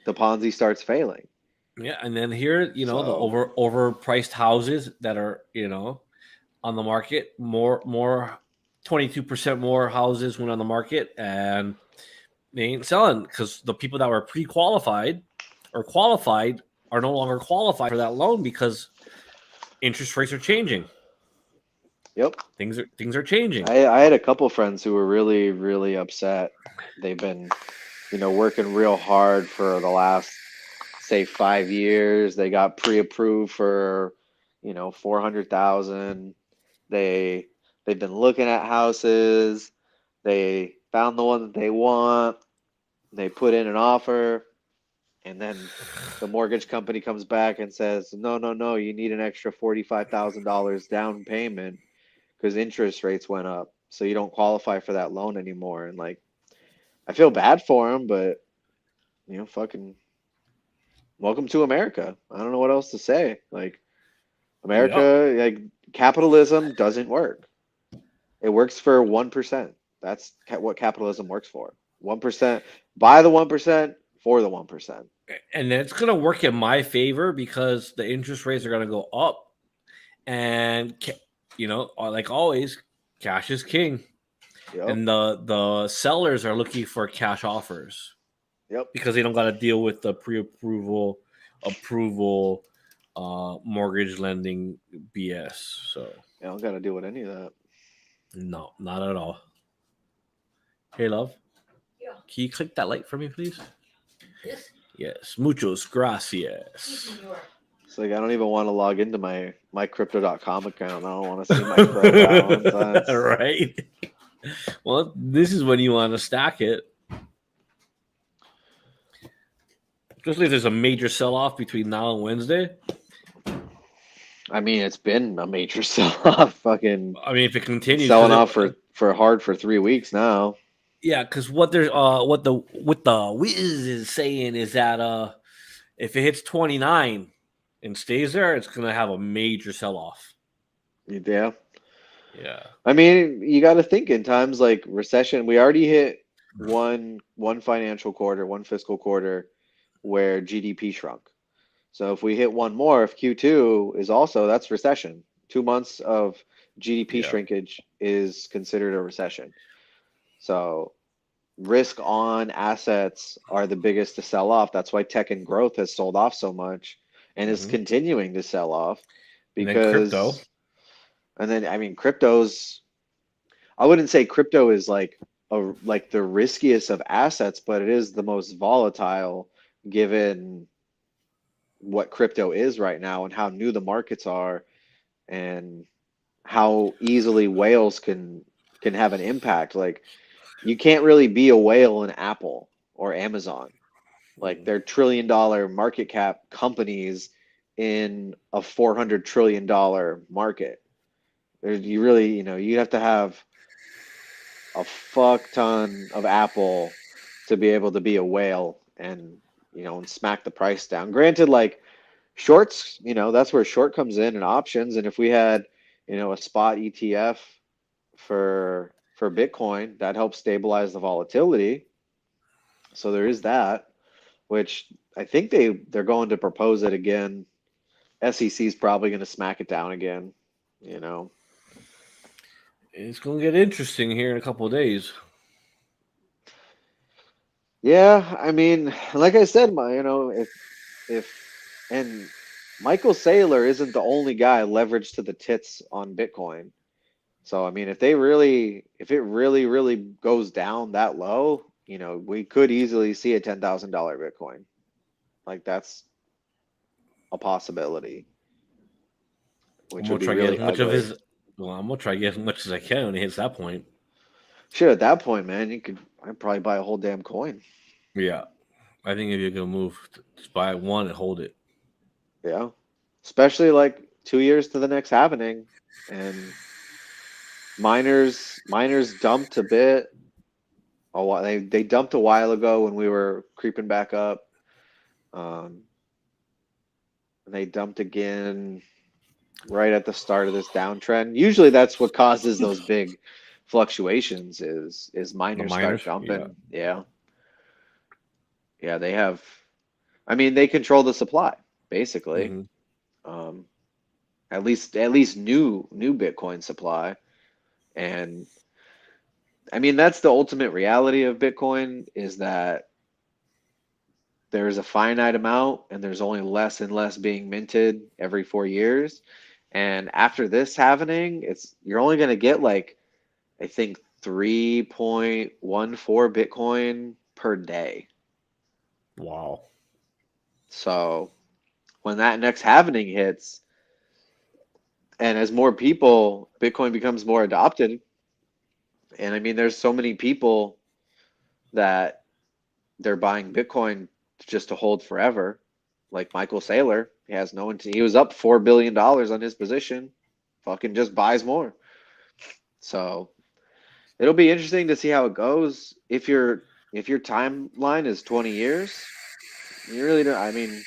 [SPEAKER 2] the Ponzi starts failing.
[SPEAKER 1] Yeah, and then here, the
[SPEAKER 2] So
[SPEAKER 1] overpriced houses that are on the market, more 22% more houses went on the market, and they ain't selling because the people that were pre-qualified or qualified are no longer qualified for that loan because interest rates are changing.
[SPEAKER 2] yep.
[SPEAKER 1] Things are changing.
[SPEAKER 2] I had a couple friends who were really, really upset. They've been, working real hard for the last, say, 5 years. They got pre-approved for, 400,000. They've been looking at houses. They found the one that they want. They put in an offer, and then the mortgage company comes back and says, "No, no, no, you need an extra $45,000 down payment because interest rates went up, so you don't qualify for that loan anymore." And like, I feel bad for them, but fucking welcome to America. I don't know what else to say. Like,
[SPEAKER 1] Yep.
[SPEAKER 2] America, like capitalism doesn't work. It works for 1%. That's what capitalism works for. 1% by the 1% for the 1%.
[SPEAKER 1] And it's going to work in my favor because the interest rates are going to go up, and like always, cash is king.
[SPEAKER 2] Yep.
[SPEAKER 1] And the sellers are looking for cash offers
[SPEAKER 2] Yep.
[SPEAKER 1] because they don't got to deal with the approval mortgage lending BS. So
[SPEAKER 2] I don't got to deal with any of that.
[SPEAKER 1] no, not at all. Hey, love.
[SPEAKER 3] Yeah.
[SPEAKER 1] Can you click that light for me, please?
[SPEAKER 3] This?
[SPEAKER 1] Yes. Muchos gracias.
[SPEAKER 2] It's like I don't even want to log into my crypto.com account. I don't want to see my pro balance.
[SPEAKER 1] Right. Well, this is when you want to stack it. Especially if there's a major sell-off between now and Wednesday.
[SPEAKER 2] I mean, it's been a major sell-off. Fucking
[SPEAKER 1] I mean, if it continues,
[SPEAKER 2] selling off for 3 weeks now.
[SPEAKER 1] Yeah, because what the Wiz is saying is that if it hits 29 and stays there, it's gonna have a major sell-off.
[SPEAKER 2] Yeah.
[SPEAKER 1] Yeah.
[SPEAKER 2] I mean, you got to think in times like recession. We already hit one financial quarter, one fiscal quarter where GDP shrunk. So if we hit one more, if Q2 is also, that's recession. 2 months of GDP
[SPEAKER 1] Yeah.
[SPEAKER 2] shrinkage is considered a recession. So risk on assets are the biggest to sell off. That's why tech and growth has sold off so much and is continuing to sell off
[SPEAKER 1] And then crypto.
[SPEAKER 2] And then I mean crypto's, I wouldn't say crypto is like the riskiest of assets, but it is the most volatile given what crypto is right now and how new the markets are and how easily whales can have an impact. Like you can't really be a whale in Apple or Amazon. Like they're $1 trillion market cap companies in a $400 trillion market. You really, you have to have a fuck ton of Apple to be able to be a whale and and smack the price down. Granted, like shorts, that's where short comes in and options. And if we had, a spot ETF for Bitcoin, that helps stabilize the volatility. So there is that, which I think they're going to propose it again. SEC is probably going to smack it down again,
[SPEAKER 1] It's gonna get interesting here in a couple of days.
[SPEAKER 2] Yeah, I mean, like I said, if and Michael Saylor isn't the only guy leveraged to the tits on Bitcoin. So I mean, if it really goes down that low, we could easily see a $10,000 Bitcoin. Like that's a possibility,
[SPEAKER 1] I'm
[SPEAKER 2] which would
[SPEAKER 1] gonna
[SPEAKER 2] be
[SPEAKER 1] try to get
[SPEAKER 2] really
[SPEAKER 1] as much of
[SPEAKER 2] ugly.
[SPEAKER 1] his. Well, I'm gonna try to get as much as I can when he hits that point.
[SPEAKER 2] Sure, at that point, man, I'd probably buy a whole damn coin.
[SPEAKER 1] Yeah, I think it'd be a good move. Just buy one and hold it.
[SPEAKER 2] Yeah. Especially like 2 years to the next happening. And miners dumped a bit. A while, they dumped a while ago when we were creeping back up. Um, and they dumped again right at the start of this downtrend. Usually that's what causes those big fluctuations is
[SPEAKER 1] The
[SPEAKER 2] miners start
[SPEAKER 1] miners, yeah.
[SPEAKER 2] dumping. Yeah. Yeah, they have I mean they control the supply, basically.
[SPEAKER 1] Hmm.
[SPEAKER 2] Um, at least new Bitcoin supply. And I mean that's the ultimate reality of Bitcoin is that there's a finite amount and there's only less and less being minted every 4 years. And after this happening, it's you're only gonna get like I think 3.14 Bitcoin per day.
[SPEAKER 1] Wow.
[SPEAKER 2] So when that next happening hits, and as more people, Bitcoin becomes more adopted, and I mean there's so many people that they're buying Bitcoin just to hold forever. Like Michael Saylor, he was up $4 billion on his position, fucking just buys more. So it'll be interesting to see how it goes. If your timeline is 20 years, you really don't. I mean,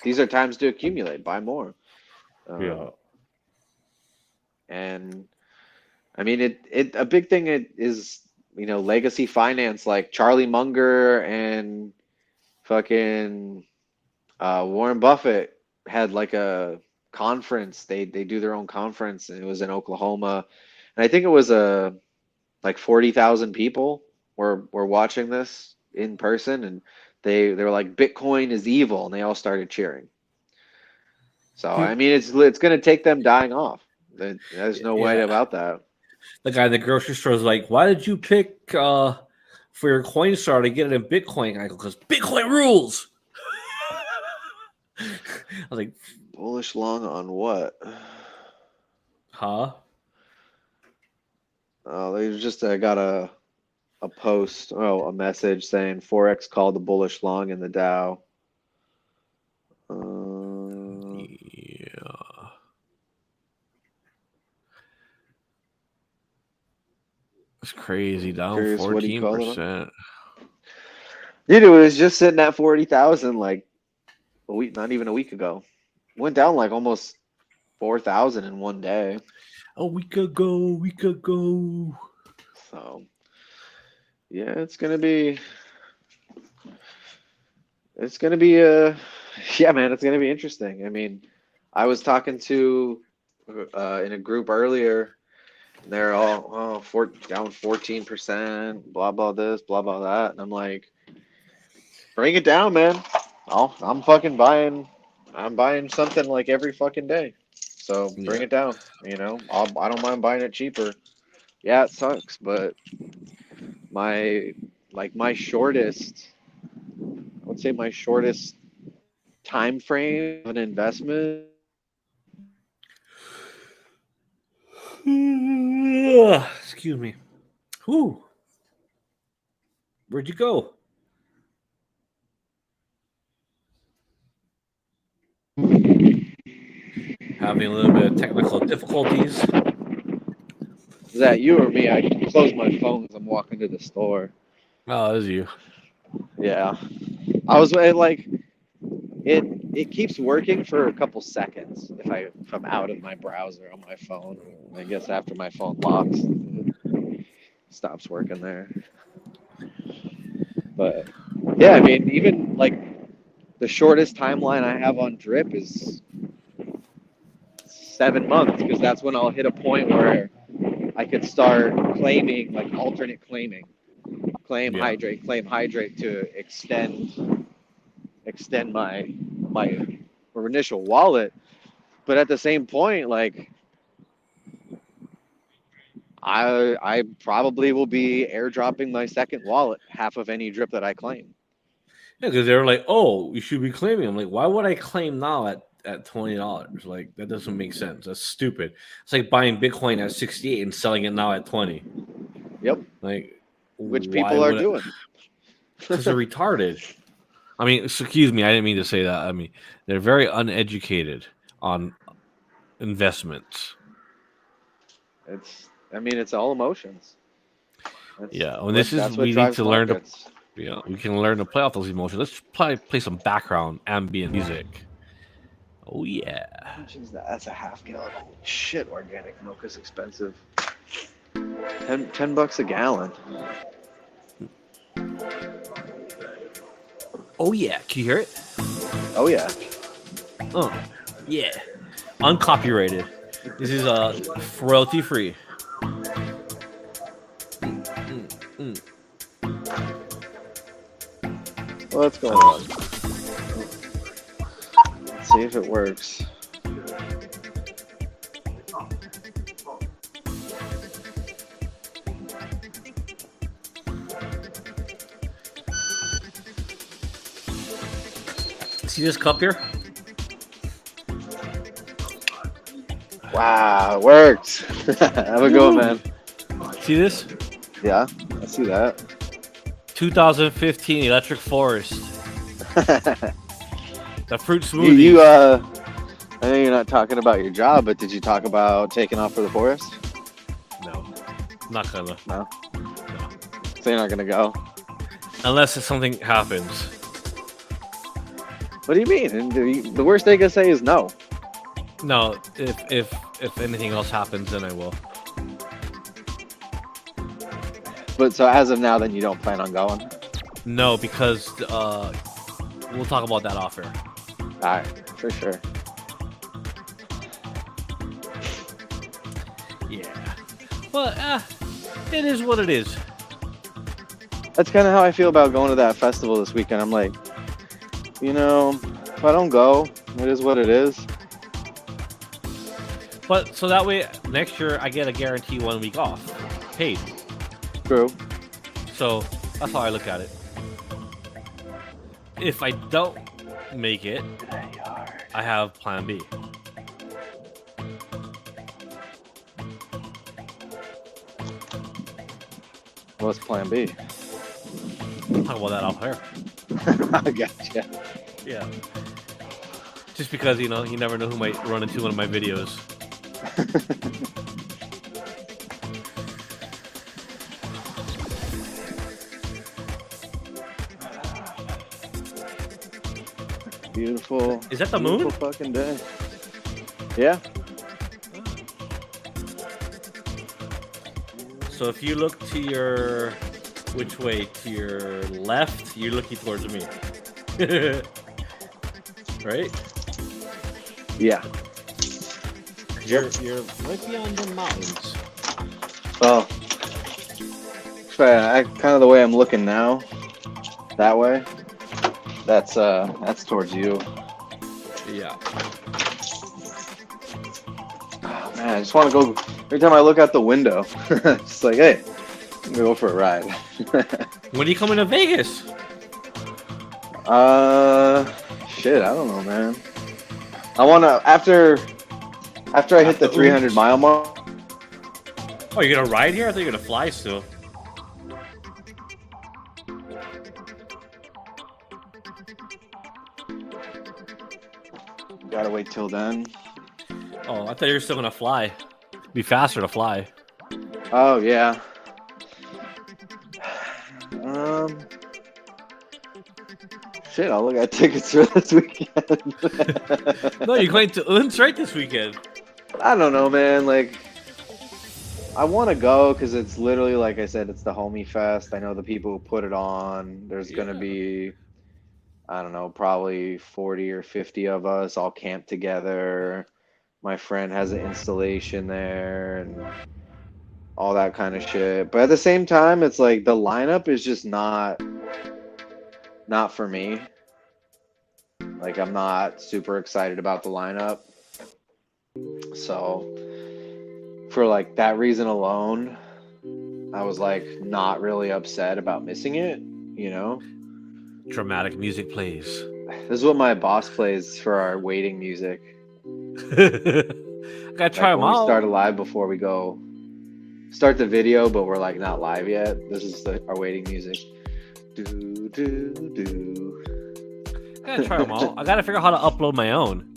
[SPEAKER 2] these are times to accumulate, buy more.
[SPEAKER 1] Yeah.
[SPEAKER 2] Um, and I mean, it a big thing is legacy finance like Charlie Munger and fucking Warren Buffett had like a conference. They do their own conference, and it was in Oklahoma. And I think it was like 40,000 people were watching this in person, and they were like, "Bitcoin is evil," and they all started cheering. So I mean, it's gonna take them dying off. There's no way
[SPEAKER 1] Yeah.
[SPEAKER 2] about that.
[SPEAKER 1] The guy in the grocery store is like, "Why did you pick for your coin star to get it in Bitcoin?" I go, "Because Bitcoin rules." I was like,
[SPEAKER 2] Bullish long on what?
[SPEAKER 1] "Huh?"
[SPEAKER 2] Oh, they just got a post, a message saying Forex called the bullish long in the Dow.
[SPEAKER 1] Yeah. It's crazy. Down
[SPEAKER 2] Curious what he
[SPEAKER 1] fourteen
[SPEAKER 2] called it on.
[SPEAKER 1] percent.
[SPEAKER 2] Dude, it was just sitting at 40,000 like a week, not even a week ago. Went down like almost 4,000 in one day.
[SPEAKER 1] A week ago. Week ago.
[SPEAKER 2] So yeah, it's gonna be yeah, man, it's gonna be interesting. I mean, I was talking to in a group earlier. And they're all down 14%, blah blah this, blah blah that, and I'm like, bring it down, man. I'm fucking buying. I'm buying something like every fucking day. So bring
[SPEAKER 1] Yeah.
[SPEAKER 2] it down. I don't mind buying it cheaper. Yeah, it sucks, but my my shortest, I would say my shortest time frame of an investment.
[SPEAKER 1] Excuse me. Whew. Where'd you go? Having a little bit of technical difficulties.
[SPEAKER 2] Is that you or me? I close my phone as I'm walking to the store.
[SPEAKER 1] Oh, it is you.
[SPEAKER 2] Yeah, I was like it. It keeps working for a couple seconds if I'm out of my browser on my phone. I guess after my phone locks, it stops working there. But yeah, I mean, even like the shortest timeline I have on Drip is 7 months because that's when I'll hit a point where I could start claiming like alternate claiming. claim
[SPEAKER 1] Yeah.
[SPEAKER 2] hydrate to extend my initial wallet. But at the same point, like I probably will be airdropping my second wallet half of any drip that I claim.
[SPEAKER 1] Yeah, because they were like, "Oh, you should be claiming." I'm like, "Why would I claim now at $20? Like that doesn't make sense. That's stupid. It's like buying Bitcoin at 68 and selling it now at 20.
[SPEAKER 2] Yep,
[SPEAKER 1] Like,
[SPEAKER 2] which
[SPEAKER 1] why
[SPEAKER 2] people are
[SPEAKER 1] would it?
[SPEAKER 2] doing.
[SPEAKER 1] Because they're retarded. I mean, excuse me, I didn't mean to say that. I mean, they're very uneducated on investments.
[SPEAKER 2] It's all emotions.
[SPEAKER 1] Yeah, when this is,
[SPEAKER 2] That's what
[SPEAKER 1] we need
[SPEAKER 2] drives
[SPEAKER 1] to learn to,
[SPEAKER 2] markets.
[SPEAKER 1] we can learn to play off those emotions. Let's play some background ambient music. Oh yeah.
[SPEAKER 2] How much is that? That's a half gallon. Holy shit, organic milk is expensive. $10 a gallon.
[SPEAKER 1] Oh yeah. Can you hear it?
[SPEAKER 2] Oh yeah.
[SPEAKER 1] Oh yeah. Uncopyrighted. This is royalty free.
[SPEAKER 2] What's going on? Let's see if it works.
[SPEAKER 1] See this cup here?
[SPEAKER 2] Wow, it worked. Have a go, man.
[SPEAKER 1] See this?
[SPEAKER 2] Yeah, I see that.
[SPEAKER 1] 2015 Electric Forest. The fruit
[SPEAKER 2] you,
[SPEAKER 1] smoothie.
[SPEAKER 2] you I know you're not talking about your job, but did you talk about taking off for the forest?
[SPEAKER 1] No, not gonna.
[SPEAKER 2] No.
[SPEAKER 1] No.
[SPEAKER 2] So you're not gonna go?
[SPEAKER 1] Unless something happens.
[SPEAKER 2] What do you mean? And the worst they can say is no.
[SPEAKER 1] No, if anything else happens, then I will.
[SPEAKER 2] But so as of now, then you don't plan on going?
[SPEAKER 1] No, because we'll talk about that off air.
[SPEAKER 2] All right, for sure.
[SPEAKER 1] Yeah. Well, it is what it is.
[SPEAKER 2] That's kind of how I feel about going to that festival this weekend. I'm like, if I don't go, it is what it is.
[SPEAKER 1] But so that way, next year I get a guarantee 1 week off, paid.
[SPEAKER 2] True.
[SPEAKER 1] So that's how I look at it. If I don't make it, I have Plan B.
[SPEAKER 2] What's Plan B?
[SPEAKER 1] Talk about that off air.
[SPEAKER 2] I gotcha.
[SPEAKER 1] Yeah. Just because you never know who might run into one of my videos.
[SPEAKER 2] Beautiful.
[SPEAKER 1] Is that the
[SPEAKER 2] beautiful
[SPEAKER 1] moon?
[SPEAKER 2] Fucking day. Yeah.
[SPEAKER 1] So if you look to your which way? To your left, you're looking towards me. Right?
[SPEAKER 2] Yeah.
[SPEAKER 1] You're right beyond the mountains.
[SPEAKER 2] Well, kind of the way I'm looking now, that way. That's towards you.
[SPEAKER 1] Yeah.
[SPEAKER 2] Oh, man, I just want to go. Every time I look out the window, it's like, hey, I'm gonna go for a ride.
[SPEAKER 1] When are you coming to Vegas?
[SPEAKER 2] Shit, I don't know, man. I wanna after I hit the 300-mile mark.
[SPEAKER 1] Oh, you're gonna ride here? I thought you were gonna fly still.
[SPEAKER 2] Gotta wait till then.
[SPEAKER 1] Oh, I thought you were still gonna fly. Be faster to fly.
[SPEAKER 2] Oh yeah. Shit, I'll look at tickets for this weekend.
[SPEAKER 1] No, you're going to Un's right this weekend.
[SPEAKER 2] I don't know, man. Like, I want to go because it's literally, like I said, it's the homie fest. I know the people who put it on. There's gonna be, I don't know, probably 40 or 50 of us all camped together. My friend has an installation there, and all that kind of shit. But at the same time, it's like the lineup is just not for me. Like I'm not super excited about the lineup. So for like that reason alone, I was like not really upset about missing it, you know?
[SPEAKER 1] Dramatic music plays.
[SPEAKER 2] This is what my boss plays for our waiting music.
[SPEAKER 1] I gotta try
[SPEAKER 2] Like
[SPEAKER 1] them
[SPEAKER 2] when we start a
[SPEAKER 1] out.
[SPEAKER 2] live before we go start the video, but we're like not live yet. This is our waiting music. Do do do.
[SPEAKER 1] I gotta try them out. I gotta figure out how to upload my own.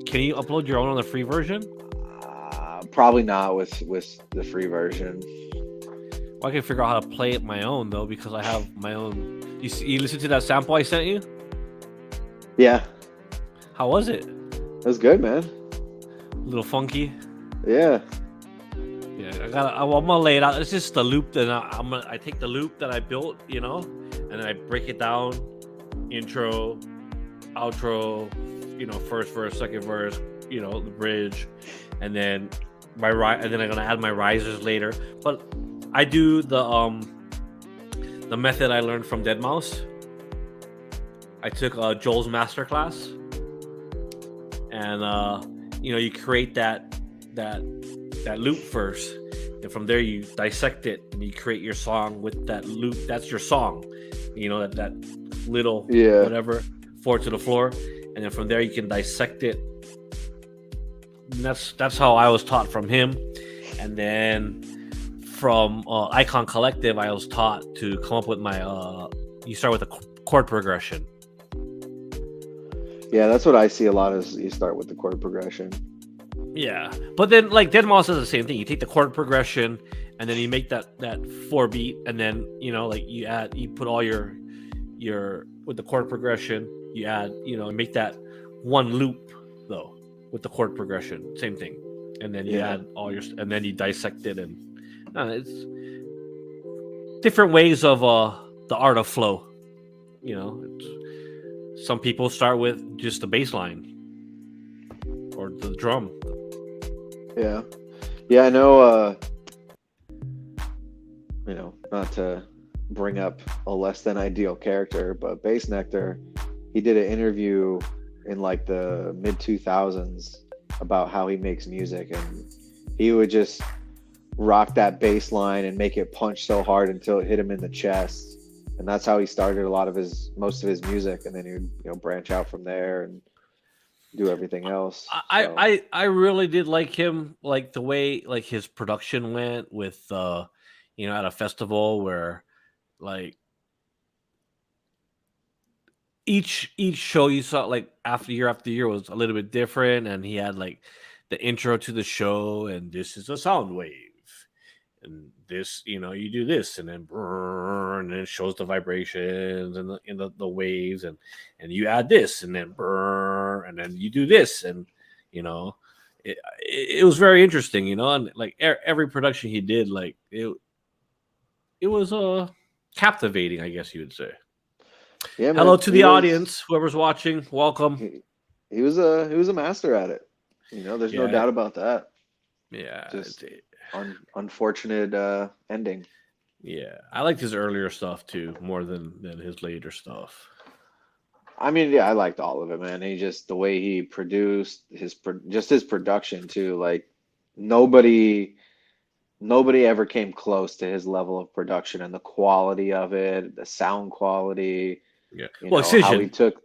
[SPEAKER 1] Can you upload your own on the free version?
[SPEAKER 2] Probably not with the free version.
[SPEAKER 1] Well, I can figure out how to play it my own though, because I have my own. You listen to that sample I sent you?
[SPEAKER 2] Yeah,
[SPEAKER 1] How was it?
[SPEAKER 2] it was good, man.
[SPEAKER 1] A little funky.
[SPEAKER 2] Yeah,
[SPEAKER 1] Yeah, I'm gonna lay it out. It's just the loop that I take the loop that I built, you know, and then I break it down, intro, outro, you know, first verse, second verse, you know, the bridge, and then and then I'm gonna add my risers later. But I do the method I learned from Deadmau5. I took Joel's masterclass, and you know, you create that loop first, and from there you dissect it and you create your song with that loop. That's your song, you know, that little whatever, 4 to the floor, and then from there you can dissect it. And that's how I was taught from him. And then from Icon Collective, I was taught to come up with my you start with a chord progression.
[SPEAKER 2] yeah, that's what I see a lot. Is you start with the chord progression.
[SPEAKER 1] Yeah, but then like Deadmau5 does the same thing. You take the chord progression and then you make that 4 beat, and then you know, like you put all your with the chord progression. You add, you know, make that one loop though with the chord progression, same thing, and then you add all your, and then you dissect it, and it's different ways of the art of flow. You know, some people start with just the bass line or the drum.
[SPEAKER 2] Yeah, I know. You know, not to bring up a less than ideal character, but Bass Nectar, he did an interview in like the mid 2000s about how he makes music, and he would just rock that bass line and make it punch so hard until it hit him in the chest, and that's how he started most of his music, and then he'd, you know, branch out from there and do everything else.
[SPEAKER 1] I really did like him, like the way like his production went with you know, at a festival where like each show you saw like after year was a little bit different, and he had like the intro to the show, and this is a sound wave, and this, you know, you do this, and then brrr, and then it shows the vibrations and the waves, and you add this, and then brrr, and then you do this, and you know, it was very interesting, you know, and like every production he did, like it was captivating, I guess you would say.
[SPEAKER 2] Yeah,
[SPEAKER 1] Hello
[SPEAKER 2] man.
[SPEAKER 1] to the audience, whoever's watching, welcome.
[SPEAKER 2] He was a master at it. You know, there's no doubt about that.
[SPEAKER 1] Yeah,
[SPEAKER 2] just unfortunate ending.
[SPEAKER 1] Yeah, I liked his earlier stuff too more than his later stuff.
[SPEAKER 2] I mean, yeah, I liked all of it, man. He just, the way he produced his production too. Like nobody ever came close to his level of production and the quality of it, the sound quality.
[SPEAKER 1] Yeah,
[SPEAKER 2] You
[SPEAKER 1] well,
[SPEAKER 2] know,
[SPEAKER 1] Excision.
[SPEAKER 2] how he took.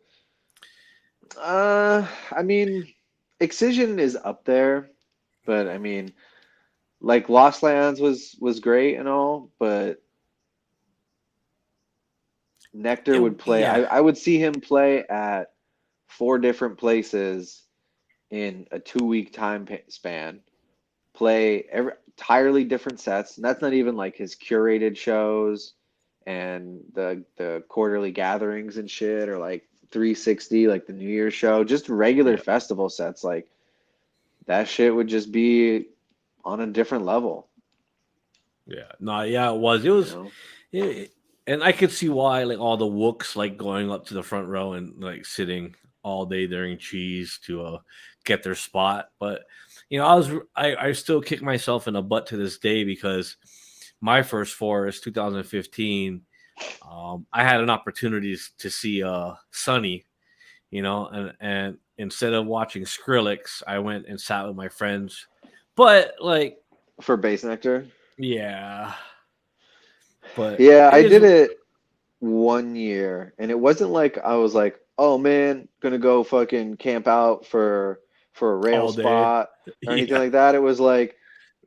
[SPEAKER 2] I mean, Excision is up there, but I mean, like Lost Lands was great and all, but Nectar would play.
[SPEAKER 1] Yeah.
[SPEAKER 2] I would see him play at 4 different places in a 2-week time span. Play entirely different sets, and that's not even like his curated shows and the quarterly gatherings and shit, or like 360, like the New Year's show. Just regular festival sets, like that shit would just be on a different level.
[SPEAKER 1] Yeah, no, yeah, it was. It was, you know? Yeah, and I could see why, like all the wooks, like going up to the front row and like sitting all day during cheese to get their spot. But I still kick myself in the butt to this day because my first forest, 2015, I had an opportunity to see Sunny, and instead of watching Skrillex, I went and sat with my friends. But like,
[SPEAKER 2] For base nectar.
[SPEAKER 1] yeah, but
[SPEAKER 2] Yeah,
[SPEAKER 1] it
[SPEAKER 2] I
[SPEAKER 1] is
[SPEAKER 2] did it 1 year, and it wasn't like I was like, oh man, gonna go fucking camp out for a rail
[SPEAKER 1] all day.
[SPEAKER 2] spot or anything
[SPEAKER 1] Yeah,
[SPEAKER 2] like that. It was like,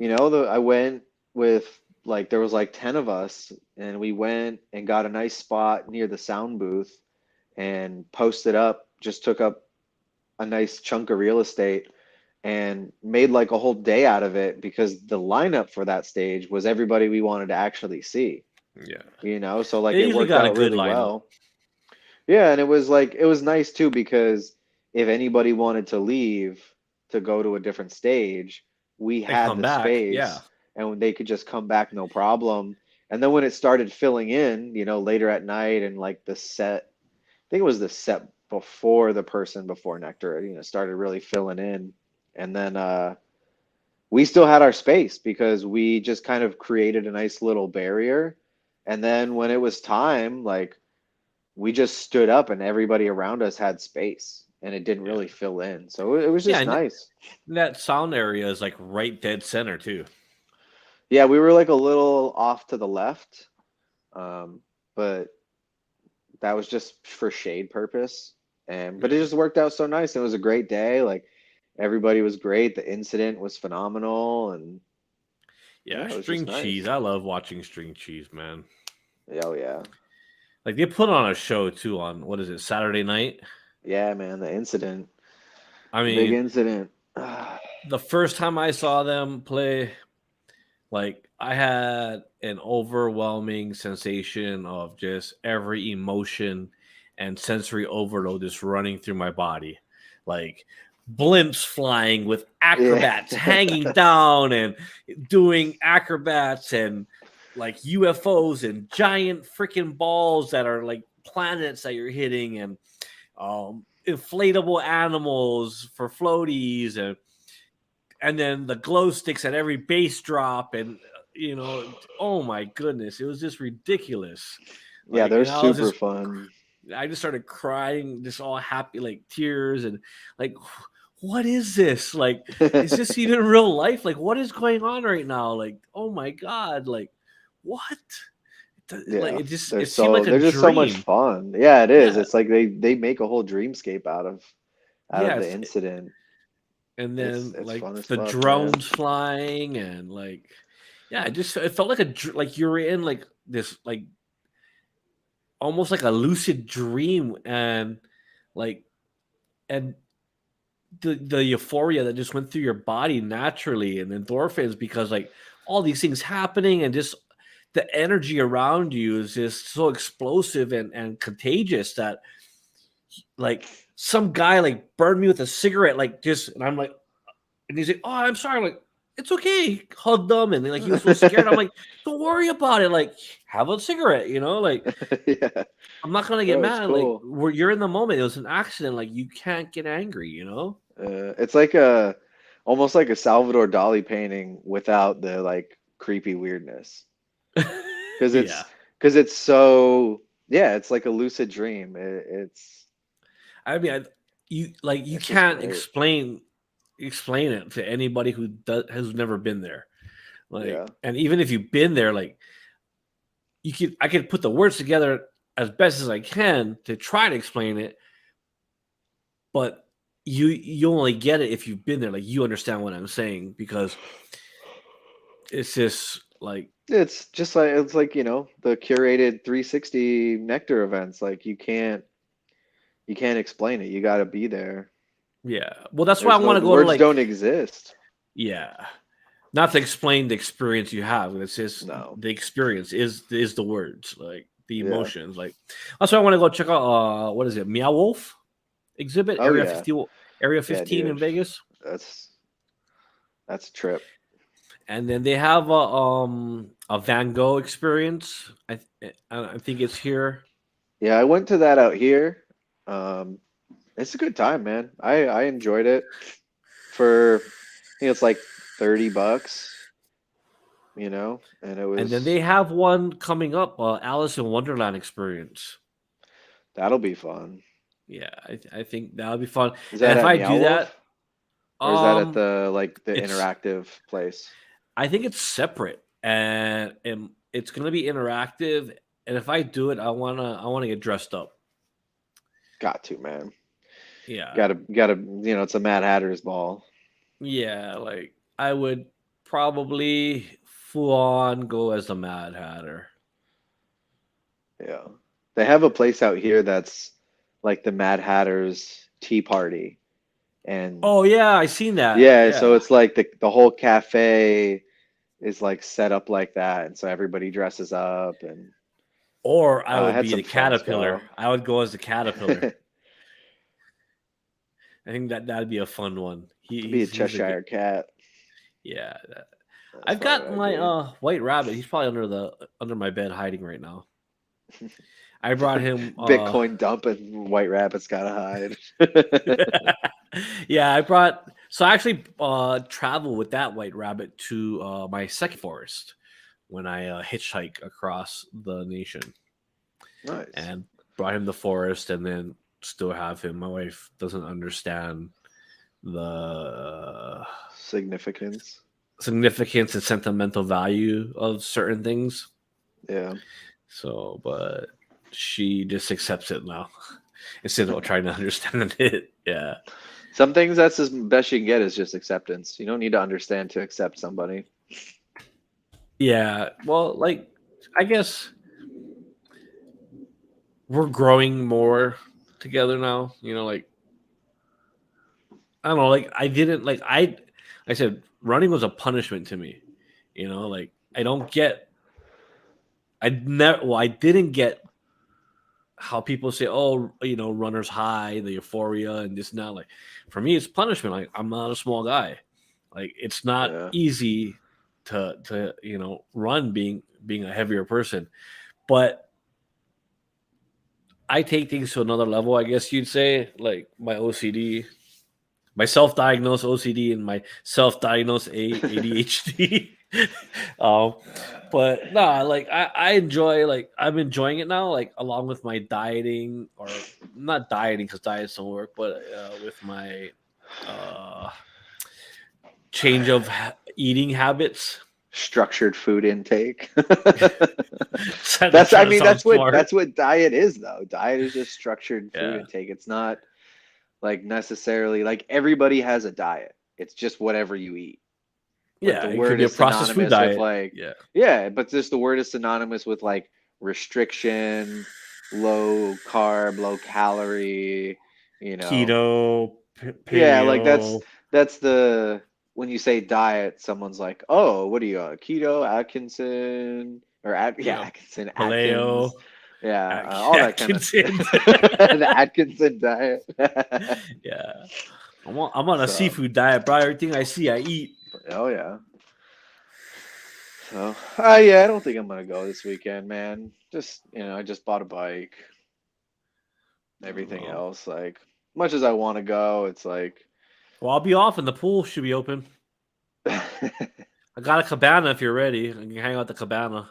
[SPEAKER 2] I went with like there was like 10 of us, and we went and got a nice spot near the sound booth and posted up, just took up a nice chunk of real estate and made like a whole day out of it because the lineup for that stage was everybody we wanted to actually see,
[SPEAKER 1] yeah.
[SPEAKER 2] so like
[SPEAKER 1] They
[SPEAKER 2] it
[SPEAKER 1] usually
[SPEAKER 2] worked
[SPEAKER 1] got a
[SPEAKER 2] out
[SPEAKER 1] good
[SPEAKER 2] really
[SPEAKER 1] lineup.
[SPEAKER 2] well. Yeah, and it was nice too because if anybody wanted to leave to go to a different stage, we
[SPEAKER 1] And
[SPEAKER 2] had
[SPEAKER 1] come
[SPEAKER 2] the
[SPEAKER 1] back. Yeah,
[SPEAKER 2] space and they could just come back no problem. And then when it started filling in, later at night and like the set, I think it was the set before the person before Nectar, started really filling in. And then we still had our space because we just kind of created a nice little barrier. And then when it was time, like we just stood up and everybody around us had space and it didn't
[SPEAKER 1] yeah,
[SPEAKER 2] really fill in. So it was
[SPEAKER 1] yeah.
[SPEAKER 2] just
[SPEAKER 1] And
[SPEAKER 2] nice.
[SPEAKER 1] that sound area is like right dead center too.
[SPEAKER 2] Yeah, we were like a little off to the left, but that was just for shade purpose. And but it
[SPEAKER 1] Yeah,
[SPEAKER 2] just worked out so nice. It was a great day. Like everybody was great. The incident was phenomenal, and
[SPEAKER 1] yeah.
[SPEAKER 2] yeah, it was
[SPEAKER 1] String
[SPEAKER 2] just
[SPEAKER 1] cheese.
[SPEAKER 2] nice.
[SPEAKER 1] I love watching string cheese, man.
[SPEAKER 2] Oh yeah.
[SPEAKER 1] Like they put on a show too on what is it, Saturday night?
[SPEAKER 2] Yeah, man, the incident.
[SPEAKER 1] I
[SPEAKER 2] The big
[SPEAKER 1] mean,
[SPEAKER 2] incident.
[SPEAKER 1] the first time I saw them play, like I had an overwhelming sensation of just every emotion and sensory overload just running through my body. Like blimps flying with
[SPEAKER 2] Yeah.
[SPEAKER 1] acrobats hanging down and doing acrobats and like UFOs and giant freaking balls that are like planets that you're hitting and inflatable animals for floaties and then the glow sticks at every bass drop and oh my goodness, it was just ridiculous.
[SPEAKER 2] Yeah,
[SPEAKER 1] Like,
[SPEAKER 2] they're
[SPEAKER 1] and
[SPEAKER 2] super fun.
[SPEAKER 1] I just started crying, just all happy, like tears, and like, what is this? Like, is this even real life? Like, what is going on right now? Like, oh my god, like, what? Like,
[SPEAKER 2] Yeah,
[SPEAKER 1] it seemed like a
[SPEAKER 2] they're just so much
[SPEAKER 1] dream.
[SPEAKER 2] fun. Yeah, it is.
[SPEAKER 1] Yeah,
[SPEAKER 2] It's like they make a whole dreamscape out of
[SPEAKER 1] yeah.
[SPEAKER 2] the incident.
[SPEAKER 1] And then
[SPEAKER 2] It's
[SPEAKER 1] like
[SPEAKER 2] fun as
[SPEAKER 1] the
[SPEAKER 2] fuck, man.
[SPEAKER 1] drones flying and like, yeah, it felt like like you were in like this like almost like a lucid dream and like and the euphoria that just went through your body naturally and endorphins because like all these things happening and just the energy around you is just so explosive and contagious that like some guy like burned me with a cigarette like just and I'm like and he's like, "Oh, I'm sorry." I'm like, "It's okay." Hugged them, and like he was so scared. I'm like, "Don't worry about it. Like, have a cigarette." Like
[SPEAKER 2] Yeah,
[SPEAKER 1] I'm not gonna get
[SPEAKER 2] no, it's
[SPEAKER 1] mad. Like,
[SPEAKER 2] cool.
[SPEAKER 1] you're in the moment. It was an accident. Like, you can't get angry.
[SPEAKER 2] It's like a almost like a Salvador Dali painting without the like creepy weirdness. Because
[SPEAKER 1] Yeah,
[SPEAKER 2] it's so yeah, it's like a lucid dream.
[SPEAKER 1] I mean, you
[SPEAKER 2] It's just
[SPEAKER 1] can't
[SPEAKER 2] great.
[SPEAKER 1] explain it to anybody who's never been there. Like,
[SPEAKER 2] Yeah.
[SPEAKER 1] and even if you've been there, like I could put the words together as best as I can to try to explain it, but you only get it if you've been there. Like you understand what I'm saying because it's just like
[SPEAKER 2] It's just like the curated 360 Nectar events. Like you can't explain it. You got to be there.
[SPEAKER 1] yeah. Well, that's why I
[SPEAKER 2] There's no
[SPEAKER 1] want to
[SPEAKER 2] the
[SPEAKER 1] go to
[SPEAKER 2] words
[SPEAKER 1] like
[SPEAKER 2] don't exist.
[SPEAKER 1] yeah, not to explain the experience you have. It's just
[SPEAKER 2] No.
[SPEAKER 1] the experience is the words like the
[SPEAKER 2] Yeah.
[SPEAKER 1] emotions. Like that's why I want to go check out what is it Meow Wolf exhibit
[SPEAKER 2] Oh yeah.
[SPEAKER 1] Area
[SPEAKER 2] Yeah,
[SPEAKER 1] 15 in
[SPEAKER 2] dude.
[SPEAKER 1] Vegas,
[SPEAKER 2] That's that's a trip.
[SPEAKER 1] and then they have a Van Gogh experience. I think it's here.
[SPEAKER 2] Yeah, I went to that out here. Um, It's a good time, man. I enjoyed it for I think it's like $30, and it
[SPEAKER 1] And then
[SPEAKER 2] was
[SPEAKER 1] they have one coming up, Alice in Wonderland experience.
[SPEAKER 2] that'll be fun.
[SPEAKER 1] Yeah, I think that'll be fun.
[SPEAKER 2] Is
[SPEAKER 1] And
[SPEAKER 2] that
[SPEAKER 1] if
[SPEAKER 2] at
[SPEAKER 1] I
[SPEAKER 2] Meow
[SPEAKER 1] do
[SPEAKER 2] Wolf
[SPEAKER 1] that,
[SPEAKER 2] or is that at
[SPEAKER 1] um,
[SPEAKER 2] the
[SPEAKER 1] it's
[SPEAKER 2] interactive place?
[SPEAKER 1] I think it's separate, and it's gonna be interactive. And if I do it, I wanna get dressed up.
[SPEAKER 2] Got to, man.
[SPEAKER 1] Yeah,
[SPEAKER 2] Gotta, it's a Mad Hatter's ball.
[SPEAKER 1] yeah. Like I would probably full on go as the Mad Hatter.
[SPEAKER 2] Yeah. They have a place out here that's like the Mad Hatter's Tea Party. And
[SPEAKER 1] Oh yeah, I seen that.
[SPEAKER 2] yeah, so
[SPEAKER 1] Yeah.
[SPEAKER 2] it's like the whole cafe is like set up like that, and so everybody dresses up, and
[SPEAKER 1] Or I
[SPEAKER 2] I
[SPEAKER 1] would
[SPEAKER 2] had
[SPEAKER 1] be
[SPEAKER 2] some
[SPEAKER 1] the
[SPEAKER 2] fun
[SPEAKER 1] caterpillar.
[SPEAKER 2] spell.
[SPEAKER 1] I would go as the caterpillar. I think that'd be a fun one.
[SPEAKER 2] Be a
[SPEAKER 1] He's a
[SPEAKER 2] Cheshire cat.
[SPEAKER 1] yeah.
[SPEAKER 2] That's
[SPEAKER 1] I've
[SPEAKER 2] probably
[SPEAKER 1] got
[SPEAKER 2] what I'd
[SPEAKER 1] my
[SPEAKER 2] be.
[SPEAKER 1] white rabbit. He's probably under my bed hiding right now. I brought him
[SPEAKER 2] Bitcoin dump and White Rabbit's gotta hide.
[SPEAKER 1] yeah, I brought so I actually traveled with that white rabbit to my second forest when I hitchhike across the nation
[SPEAKER 2] Nice.
[SPEAKER 1] and brought him the forest and then still have him. My wife doesn't understand the
[SPEAKER 2] Significance.
[SPEAKER 1] significance and sentimental value of certain things.
[SPEAKER 2] Yeah.
[SPEAKER 1] So, but she just accepts it now instead of trying to understand it. Yeah.
[SPEAKER 2] Some things that's as best you can get is just acceptance. You don't need to understand to accept somebody.
[SPEAKER 1] Yeah. Well, like, I guess we're growing more together now. Like, I don't know. Like, I didn't, like, I said, running was a punishment to me. Like, I didn't get how people say, oh, runner's high, the euphoria, and this now. Like, for me, it's punishment. Like, I'm not a small guy. Like, it's not
[SPEAKER 2] Yeah.
[SPEAKER 1] easy to run being a heavier person, but I take things to another level. I guess you'd say, like my OCD, my self-diagnosed OCD, and my self-diagnosed ADHD. um, but no, like I enjoy, like I'm enjoying it now, like along with my dieting, or not dieting because diets don't work, but with my uh change of eating habits.
[SPEAKER 2] Structured food intake.
[SPEAKER 1] Trying
[SPEAKER 2] That's I
[SPEAKER 1] to
[SPEAKER 2] mean
[SPEAKER 1] sound smart.
[SPEAKER 2] that's what diet is though. Diet is just structured food
[SPEAKER 1] Yeah,
[SPEAKER 2] intake. It's not like necessarily like everybody has a diet. It's just whatever you eat. But
[SPEAKER 1] yeah,
[SPEAKER 2] the
[SPEAKER 1] it could
[SPEAKER 2] word
[SPEAKER 1] be a
[SPEAKER 2] is
[SPEAKER 1] processed food
[SPEAKER 2] synonymous with
[SPEAKER 1] diet.
[SPEAKER 2] like
[SPEAKER 1] Yeah,
[SPEAKER 2] yeah, but just the word is synonymous with like restriction, low carb, low calorie, you know.
[SPEAKER 1] keto,
[SPEAKER 2] Yeah, like
[SPEAKER 1] paleo,
[SPEAKER 2] that's the when you say diet, someone's like, "Oh, what are you on? Keto, Atkinson, or
[SPEAKER 1] yeah,
[SPEAKER 2] Atkinson,
[SPEAKER 1] paleo,
[SPEAKER 2] Atkins, yeah, all that kind of
[SPEAKER 1] Atkinson.
[SPEAKER 2] the Atkinson diet."
[SPEAKER 1] Yeah, I'm on a
[SPEAKER 2] So,
[SPEAKER 1] seafood diet, bro. Everything I see, I eat.
[SPEAKER 2] oh yeah. So, yeah, I don't think I'm gonna go this weekend, man. Just I just bought a bike. Everything
[SPEAKER 1] Well,
[SPEAKER 2] else, like, much as I want to go, it's like,
[SPEAKER 1] I'll be off, and the pool should be open. I got a cabana if you're ready. I can hang out at the cabana,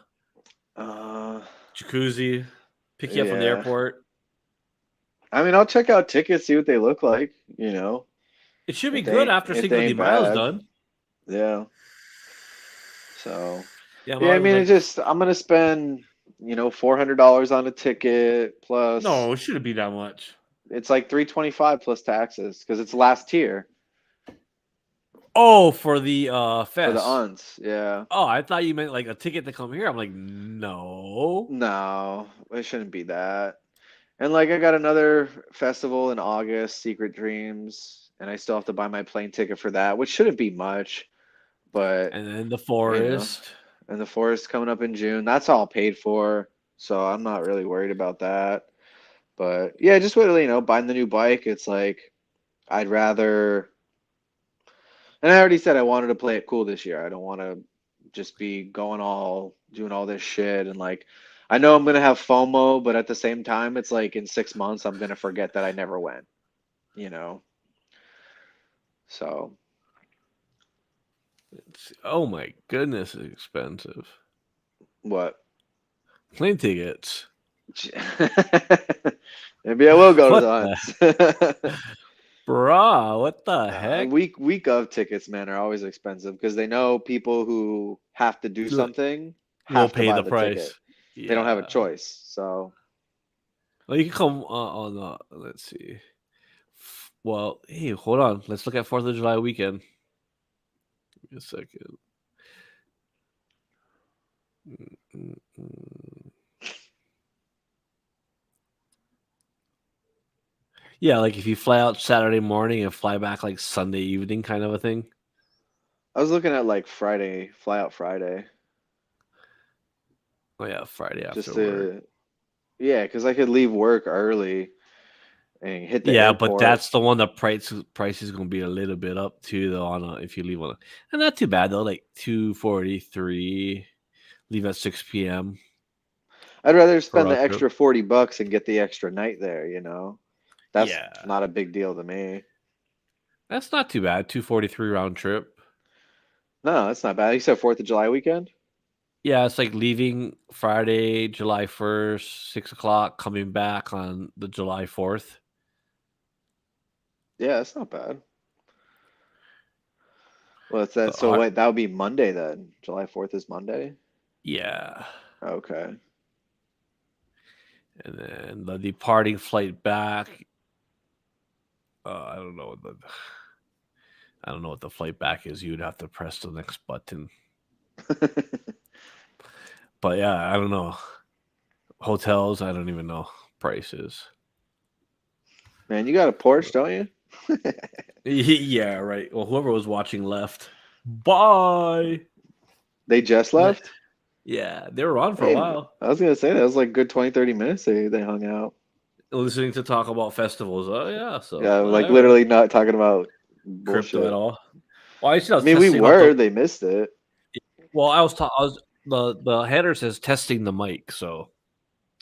[SPEAKER 2] uh,
[SPEAKER 1] jacuzzi, pick you up from the
[SPEAKER 2] yeah.
[SPEAKER 1] airport.
[SPEAKER 2] I mean, I'll check out tickets, see what they look like,
[SPEAKER 1] It should be good after
[SPEAKER 2] if they
[SPEAKER 1] 60
[SPEAKER 2] ain't
[SPEAKER 1] miles
[SPEAKER 2] bad.
[SPEAKER 1] done.
[SPEAKER 2] Yeah. So,
[SPEAKER 1] Yeah,
[SPEAKER 2] yeah, I
[SPEAKER 1] miles is
[SPEAKER 2] mean,
[SPEAKER 1] like,
[SPEAKER 2] I'm gonna spend, $400 on a ticket plus
[SPEAKER 1] no, it shouldn't be that much.
[SPEAKER 2] it's like 325 plus taxes because it's last tier
[SPEAKER 1] Oh, for the
[SPEAKER 2] for the
[SPEAKER 1] fest.
[SPEAKER 2] aunts. Yeah.
[SPEAKER 1] Oh, I thought you meant like a ticket to come here. I'm like, no.
[SPEAKER 2] No, it shouldn't be that. And like I got another festival in August, Secret Dreams, and I still have to buy my plane ticket for that, which shouldn't be much, but
[SPEAKER 1] And then the
[SPEAKER 2] you know,
[SPEAKER 1] forest.
[SPEAKER 2] and the forest coming up in June. That's all paid for, so I'm not really worried about that. But yeah, just with buying the new bike, it's like I'd rather. And I already said I wanted to play it cool this year. I don't want to just be doing all this shit and like. I know I'm gonna have FOMO, but at the same time, it's like in 6 months I'm gonna forget that I never went. you know. So
[SPEAKER 1] Oh my goodness, it's expensive.
[SPEAKER 2] what?
[SPEAKER 1] Plane tickets.
[SPEAKER 2] Maybe I will go to
[SPEAKER 1] What
[SPEAKER 2] the
[SPEAKER 1] the
[SPEAKER 2] hunts.
[SPEAKER 1] bruh? What the heck?
[SPEAKER 2] Week of tickets, man, are always expensive because they know people who have to do something
[SPEAKER 1] We'll
[SPEAKER 2] have to
[SPEAKER 1] pay
[SPEAKER 2] buy
[SPEAKER 1] the
[SPEAKER 2] the ticket.
[SPEAKER 1] price.
[SPEAKER 2] They don't have a
[SPEAKER 1] Yeah.
[SPEAKER 2] choice. So
[SPEAKER 1] Well, you can come on. Let's see. Well, hey, hold on. Let's look at 4th of July weekend. Give me a second. Mm. Yeah, like if you fly out Saturday morning and fly back like Sunday evening, kind of a thing.
[SPEAKER 2] I was looking at like Friday, fly out Friday,
[SPEAKER 1] Oh yeah, Friday
[SPEAKER 2] just
[SPEAKER 1] after work.
[SPEAKER 2] to yeah, because I could leave work early and hit the
[SPEAKER 1] Yeah, but
[SPEAKER 2] airport.
[SPEAKER 1] that's the one. The price is going to be a little bit up too, though. If you leave on, and not too bad though. Like 243. Leave at 6 p.m.
[SPEAKER 2] I'd rather
[SPEAKER 1] per
[SPEAKER 2] spend the
[SPEAKER 1] round trip.
[SPEAKER 2] extra $40 and get the extra night there, you know. That's
[SPEAKER 1] Yeah,
[SPEAKER 2] not a big deal to me.
[SPEAKER 1] that's not too bad. 243 round trip.
[SPEAKER 2] No, that's not bad. You said 4th of July weekend?
[SPEAKER 1] Yeah, it's like leaving Friday, July 1st, 6 o'clock, coming back on the July 4th.
[SPEAKER 2] Yeah, that's not bad. Well, it's
[SPEAKER 1] The
[SPEAKER 2] that. So wait, that would be Monday then. July 4th is Monday?
[SPEAKER 1] yeah,
[SPEAKER 2] Okay.
[SPEAKER 1] and then the departing flight back. I don't know I don't know what the flight back is. You'd have to press the next button. But yeah, I don't know. Hotels, I don't even know prices.
[SPEAKER 2] Man, you got a Porsche, don't you?
[SPEAKER 1] Yeah, right. Well, whoever was watching left. Bye.
[SPEAKER 2] They just left?
[SPEAKER 1] Yeah, they were on for a
[SPEAKER 2] Hey,
[SPEAKER 1] while,
[SPEAKER 2] I was gonna say that was like good 20, 30 minutes they hung out.
[SPEAKER 1] listening to talk about festivals. Oh yeah, so
[SPEAKER 2] Yeah, like
[SPEAKER 1] whatever.
[SPEAKER 2] literally not talking about
[SPEAKER 1] Crypto at
[SPEAKER 2] bullshit.
[SPEAKER 1] all. Well, I
[SPEAKER 2] I
[SPEAKER 1] was
[SPEAKER 2] mean, we
[SPEAKER 1] testing out the.
[SPEAKER 2] were, they missed it.
[SPEAKER 1] Well, I was the header says testing the mic. So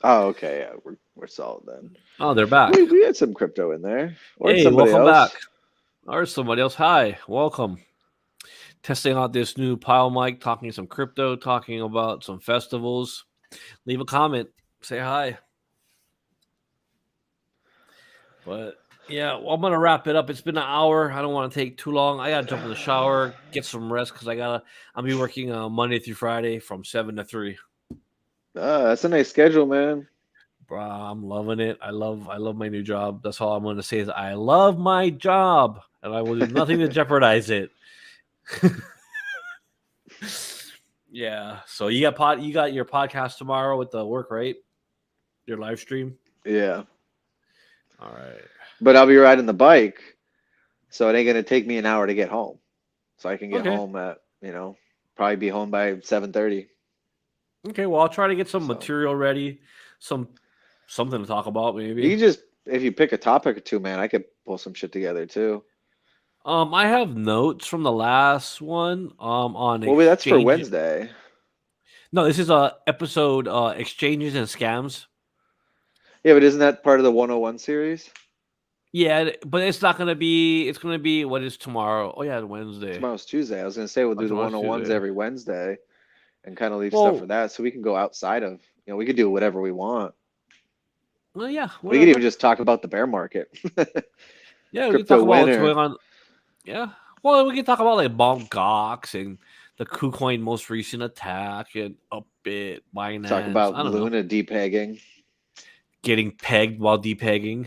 [SPEAKER 2] Oh, okay, yeah, we're solid then.
[SPEAKER 1] oh, they're back.
[SPEAKER 2] We had some crypto in there. Or it's
[SPEAKER 1] Hey,
[SPEAKER 2] somebody
[SPEAKER 1] welcome back.
[SPEAKER 2] else.
[SPEAKER 1] Or somebody else. Hi, welcome. Testing out this new Pyle Mic, talking some crypto, talking about some festivals. Leave a comment, say hi. But yeah, well, I'm gonna wrap it up. It's been an hour. I don't want to take too long. I gotta jump in the shower, get some rest because I'll be working Monday through Friday from 7 to 3.
[SPEAKER 2] That's a nice schedule, man.
[SPEAKER 1] Bro, I'm loving it. I love my new job. That's all I'm gonna say is I love my job, and I will do nothing to jeopardize it. Yeah. So you got your podcast tomorrow with the work, right? Your live stream.
[SPEAKER 2] Yeah.
[SPEAKER 1] All right.
[SPEAKER 2] But I'll be riding the bike, so it ain't gonna take me an hour to get home. So I can get
[SPEAKER 1] Okay.
[SPEAKER 2] home at, probably be home by 7:30.
[SPEAKER 1] Okay. Well, I'll try to get some
[SPEAKER 2] So
[SPEAKER 1] material ready, something to talk about
[SPEAKER 2] you
[SPEAKER 1] maybe.
[SPEAKER 2] can just, if you pick a topic or two, man, I could pull some shit together too.
[SPEAKER 1] I have notes from the last one. On
[SPEAKER 2] Well, wait, that's for
[SPEAKER 1] exchange.
[SPEAKER 2] Wednesday.
[SPEAKER 1] No, this is a episode. Exchanges and scams.
[SPEAKER 2] Yeah, but isn't that part of the 101 series?
[SPEAKER 1] Yeah, but it's not gonna be. It's gonna be what is tomorrow? Oh yeah, Wednesday.
[SPEAKER 2] Tomorrow's Tuesday. I was gonna say we'll
[SPEAKER 1] Oh,
[SPEAKER 2] do the
[SPEAKER 1] tomorrow's
[SPEAKER 2] 101s
[SPEAKER 1] Tuesday.
[SPEAKER 2] every Wednesday and kind of leave stuff for
[SPEAKER 1] Well,
[SPEAKER 2] that so we can go outside of, we could do whatever we want.
[SPEAKER 1] yeah,
[SPEAKER 2] We could even
[SPEAKER 1] whatever.
[SPEAKER 2] just talk about the bear market.
[SPEAKER 1] Yeah, we can
[SPEAKER 2] Crypto
[SPEAKER 1] talk about what's
[SPEAKER 2] winter.
[SPEAKER 1] going on. Yeah. Well, we can talk about like Bomb Gox and the KuCoin most recent attack and Upbit,
[SPEAKER 2] Talk
[SPEAKER 1] Binance.
[SPEAKER 2] about
[SPEAKER 1] I don't know.
[SPEAKER 2] Luna depegging.
[SPEAKER 1] Getting pegged while depegging.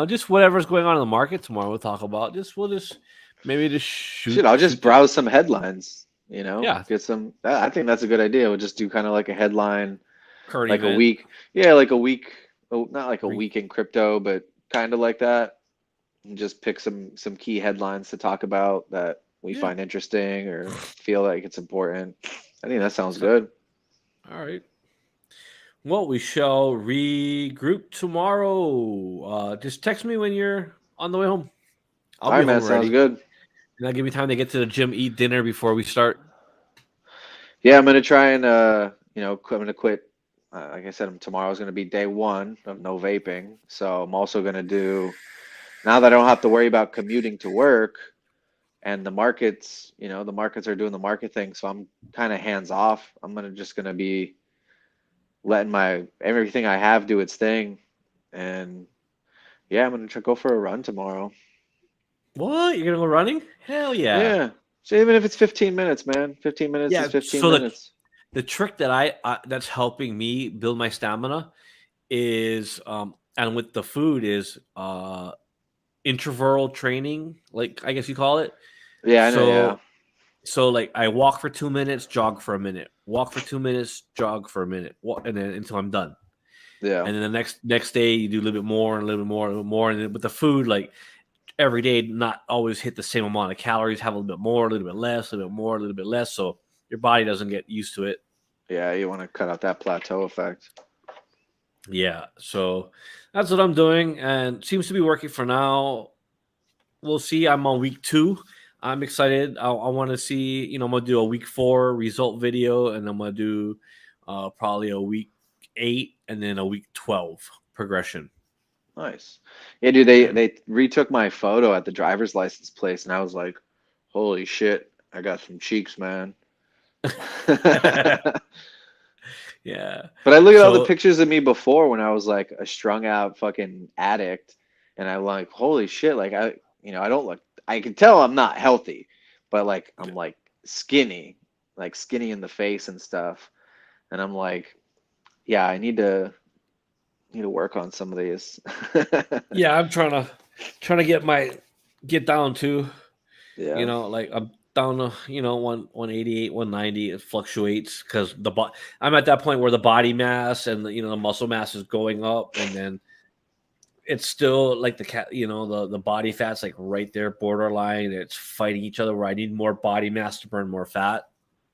[SPEAKER 1] Just whatever's going on in the market tomorrow. We'll talk about. We'll just maybe just
[SPEAKER 2] Shit, I'll just
[SPEAKER 1] shoot the.
[SPEAKER 2] browse some headlines,
[SPEAKER 1] Yeah,
[SPEAKER 2] get some. I think that's a good idea. We'll just do kind of like a headline,
[SPEAKER 1] current
[SPEAKER 2] like a
[SPEAKER 1] event.
[SPEAKER 2] week. Yeah, like a week. Oh, not like a
[SPEAKER 1] Re-
[SPEAKER 2] week in crypto, but kind of like that. And just pick some key headlines to talk about that we
[SPEAKER 1] Yeah.
[SPEAKER 2] find interesting or feel like it's important. I think that sounds
[SPEAKER 1] So,
[SPEAKER 2] good.
[SPEAKER 1] all right. Well, we shall regroup tomorrow. Just text me when you're on the way home. I'll
[SPEAKER 2] All
[SPEAKER 1] be
[SPEAKER 2] right, man.
[SPEAKER 1] home
[SPEAKER 2] Sounds
[SPEAKER 1] ready.
[SPEAKER 2] good.
[SPEAKER 1] And that'll give me time to get to the gym, eat dinner before we start.
[SPEAKER 2] Yeah, I'm gonna try and I'm gonna quit like I said, tomorrow's going to be day one of no vaping. So I'm also going to do, now that I don't have to worry about commuting to work and the markets, the markets are doing the market thing. So I'm kind of hands off. Just going to be letting everything I have do its thing. And yeah, I'm going to go for a run tomorrow.
[SPEAKER 1] What? You're gonna go running? Hell yeah.
[SPEAKER 2] Yeah. So even if it's 15 minutes, man, 15 minutes
[SPEAKER 1] Yeah.
[SPEAKER 2] is 15
[SPEAKER 1] So
[SPEAKER 2] minutes.
[SPEAKER 1] the trick that that's helping me build my stamina is and with the food is interval training, like I guess you call it.
[SPEAKER 2] Yeah, I know. Yeah.
[SPEAKER 1] So like I walk for 2 minutes, jog for a minute, walk for 2 minutes, jog for a minute, and then until I'm done.
[SPEAKER 2] Yeah.
[SPEAKER 1] And then the next day you do a little bit more and a little bit more, a little bit more, and then with the food, like every day, not always hit the same amount of calories, have a little bit more, a little bit less, a little bit more, a little bit less, so your body doesn't get used to it.
[SPEAKER 2] Yeah. You want to cut out that plateau effect.
[SPEAKER 1] Yeah, so that's what I'm doing, and seems to be working for now. We'll see. I'm on week 2. I'm excited. I want to see. I'm gonna do a week 4 result video, and I'm gonna do probably a week 8 and then a week 12 progression.
[SPEAKER 2] Nice. Yeah, dude, they retook my photo at the driver's license place, and I was like, holy shit, I got some cheeks, man.
[SPEAKER 1] Yeah.
[SPEAKER 2] But I look at all the
[SPEAKER 1] So
[SPEAKER 2] pictures of me before when I was like a strung out fucking addict, and I'm like, holy shit, like I don't look, I can tell I'm not healthy, but like I'm like skinny in the face and stuff. And I'm like, yeah, I need to work on some of these.
[SPEAKER 1] yeah, I'm trying to get down to.
[SPEAKER 2] Yeah.
[SPEAKER 1] Like I'm down to 188, 190. It fluctuates because I'm at that point where the body mass and the muscle mass is going up, and then it's still like the body fat's like right there borderline. It's fighting each other where I need more body mass to burn more fat.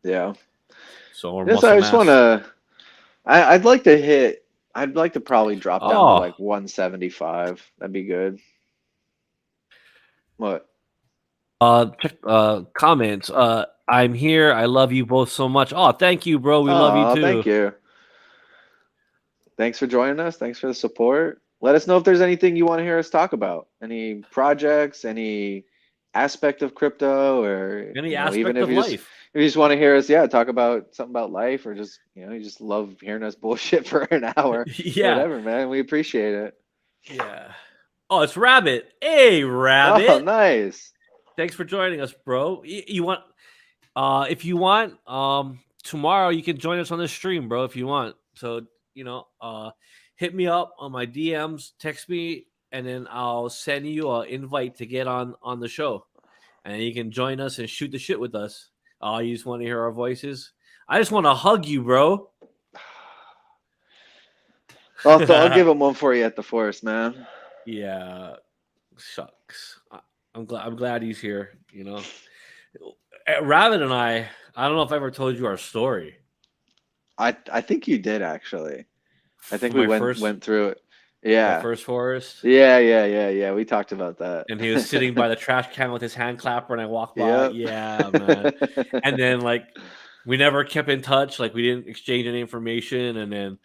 [SPEAKER 2] Yeah.
[SPEAKER 1] So or
[SPEAKER 2] Yes,
[SPEAKER 1] muscle
[SPEAKER 2] I just want
[SPEAKER 1] mass.
[SPEAKER 2] to. I'd like to probably drop down to
[SPEAKER 1] Oh,
[SPEAKER 2] like 175. That'd be good. What?
[SPEAKER 1] check comments. I'm here. I love you both so much. Oh, thank you, bro. We love you
[SPEAKER 2] Oh,
[SPEAKER 1] too.
[SPEAKER 2] thank you. Thanks for joining us. Thanks for the support. Let us know if there's anything you want to hear us talk about. Any projects, any aspect of crypto, or
[SPEAKER 1] Any
[SPEAKER 2] even
[SPEAKER 1] aspect
[SPEAKER 2] if
[SPEAKER 1] of life.
[SPEAKER 2] you just want to hear us, yeah, talk about something about life, or just you just love hearing us bullshit for an hour.
[SPEAKER 1] Yeah.
[SPEAKER 2] Whatever, man. We appreciate it.
[SPEAKER 1] Yeah. Oh, it's Rabbit. Hey,
[SPEAKER 2] Oh,
[SPEAKER 1] Rabbit.
[SPEAKER 2] nice.
[SPEAKER 1] Thanks for joining us, bro. You want if you want tomorrow you can join us on this stream, bro, if you want. So, hit me up on my DMs, text me, and then I'll send you an invite to get on the show. And you can join us and shoot the shit with us. You just want to hear our voices? I just want to hug you, bro.
[SPEAKER 2] I'll give him one for you at the forest, man.
[SPEAKER 1] Yeah. Shucks. I'm glad he's here, Rabbit and I don't know if I ever told you our story.
[SPEAKER 2] I think you did actually. I think
[SPEAKER 1] For
[SPEAKER 2] we went through it.
[SPEAKER 1] my
[SPEAKER 2] Yeah.
[SPEAKER 1] first forest.
[SPEAKER 2] Yeah. We talked about that.
[SPEAKER 1] And he was sitting by the trash can with his hand clapper, and I walked by.
[SPEAKER 2] Yep.
[SPEAKER 1] Yeah, man. And then we never kept in touch. Like we didn't exchange any information. And then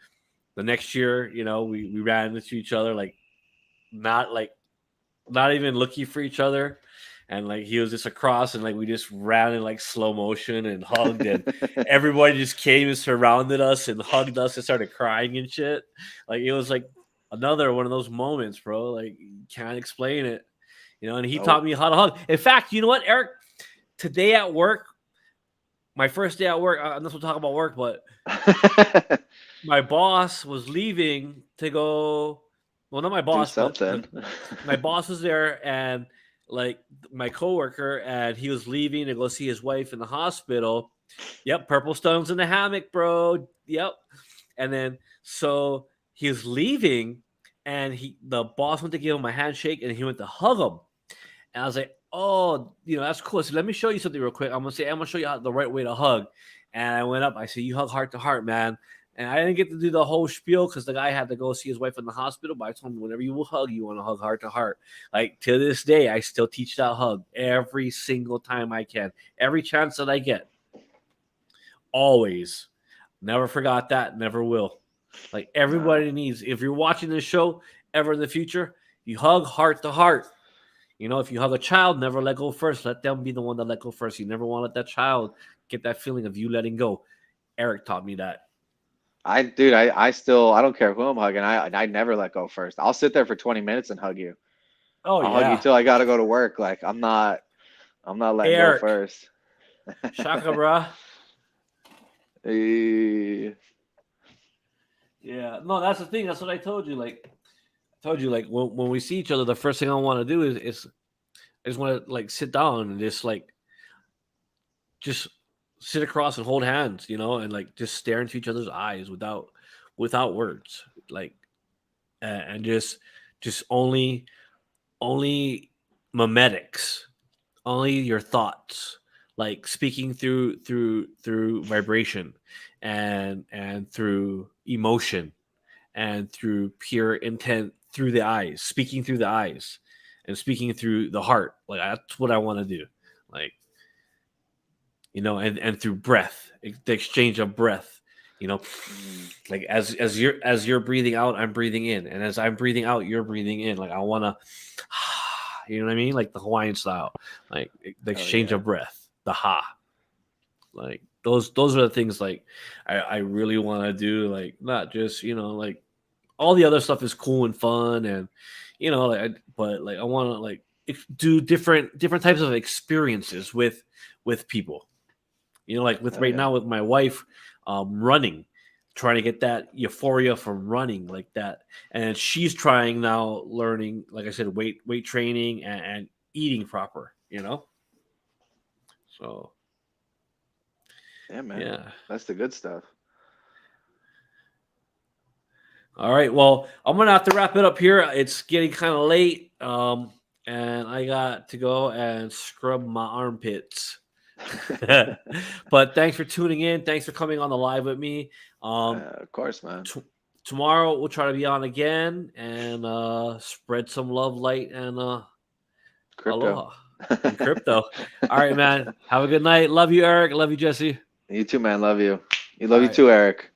[SPEAKER 1] the next year, we ran into each other, not even looking for each other. And he was just across, and we just ran in slow motion and hugged, and everybody just came and surrounded us and hugged us and started crying and shit. It was another one of those moments, bro. You can't explain it, And he taught me how to hug. In fact, you know what, Eric? Today at work, my first day at work. I'm not going to talk about work, but my boss was leaving to go. Well, not my boss, but my boss was there, and my coworker, and he was leaving to go see his wife in the hospital. Yep, purple stones in the hammock, bro. Yep. And then so he was leaving, and the boss went to give him a handshake, and he went to hug him. And I was like, oh, that's cool. So let me show you something real quick. I'm gonna show you the right way to hug. And I went up. I said, you hug heart to heart, man. And I didn't get to do the whole spiel because the guy had to go see his wife in the hospital. But I told him, whenever you will hug, you want to hug heart to heart. To this day, I still teach that hug every single time I can, every chance that I get. Always. Never forgot that. Never will. Like everybody needs. If you're watching this show ever in the future, you hug heart to heart. You know, if you hug a child, never let go first. Let them be the one that let go first. You never want to let that child get that feeling of you letting go. Eric taught me that.
[SPEAKER 2] I still, I don't care who I'm hugging. I never let go first. I'll sit there for 20 minutes and hug you.
[SPEAKER 1] Oh
[SPEAKER 2] I'll hug you
[SPEAKER 1] yeah,
[SPEAKER 2] till I gotta go to work. Like I'm not letting go
[SPEAKER 1] Eric,
[SPEAKER 2] first.
[SPEAKER 1] shaka bruh.
[SPEAKER 2] Eh,
[SPEAKER 1] Yeah, no, that's the thing. That's what I told you. Like, like when we see each other, the first thing I want to do is I just want to like sit down and just sit across and hold hands, you know, and like just stare into each other's eyes without words, like, and just only memetics, only your thoughts, like speaking through vibration, and through emotion, and through pure intent through the eyes, speaking through the eyes, and speaking through the heart. Like that's what I want to do, like, you know, and through breath, the exchange of breath, you know, like as you're breathing out, I'm breathing in, and as I'm breathing out, you're breathing in. Like I want to, you know what I mean, like the Hawaiian style, like the exchange
[SPEAKER 2] yeah.
[SPEAKER 1] of breath, the ha, like those are the things like I really want to do, like not just, you know, like all the other stuff is cool and fun, and you know, like but like I want to like do different types of experiences with people, you know, like with
[SPEAKER 2] Oh
[SPEAKER 1] right
[SPEAKER 2] yeah.
[SPEAKER 1] now with my wife, running, trying to get that euphoria from running like that, and she's trying now learning, like I said, weight training and eating proper, you know, so
[SPEAKER 2] Yeah, man.
[SPEAKER 1] yeah.
[SPEAKER 2] That's the good stuff.
[SPEAKER 1] All right. Well, I'm gonna have to wrap it up here. It's getting kind of late, and I got to go and scrub my armpits. But thanks for tuning in. Thanks for coming on the live with me.
[SPEAKER 2] Of course, man.
[SPEAKER 1] Tomorrow we'll try to be on again and spread some love, light, and
[SPEAKER 2] Crypto.
[SPEAKER 1] aloha and crypto. All right, man. Have a good night. Love you, Eric. Love you, Jesse.
[SPEAKER 2] You too, man. Love you. You
[SPEAKER 1] All
[SPEAKER 2] love you
[SPEAKER 1] right.
[SPEAKER 2] too, Eric.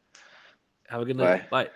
[SPEAKER 1] Have a good
[SPEAKER 2] Bye.
[SPEAKER 1] night. Bye.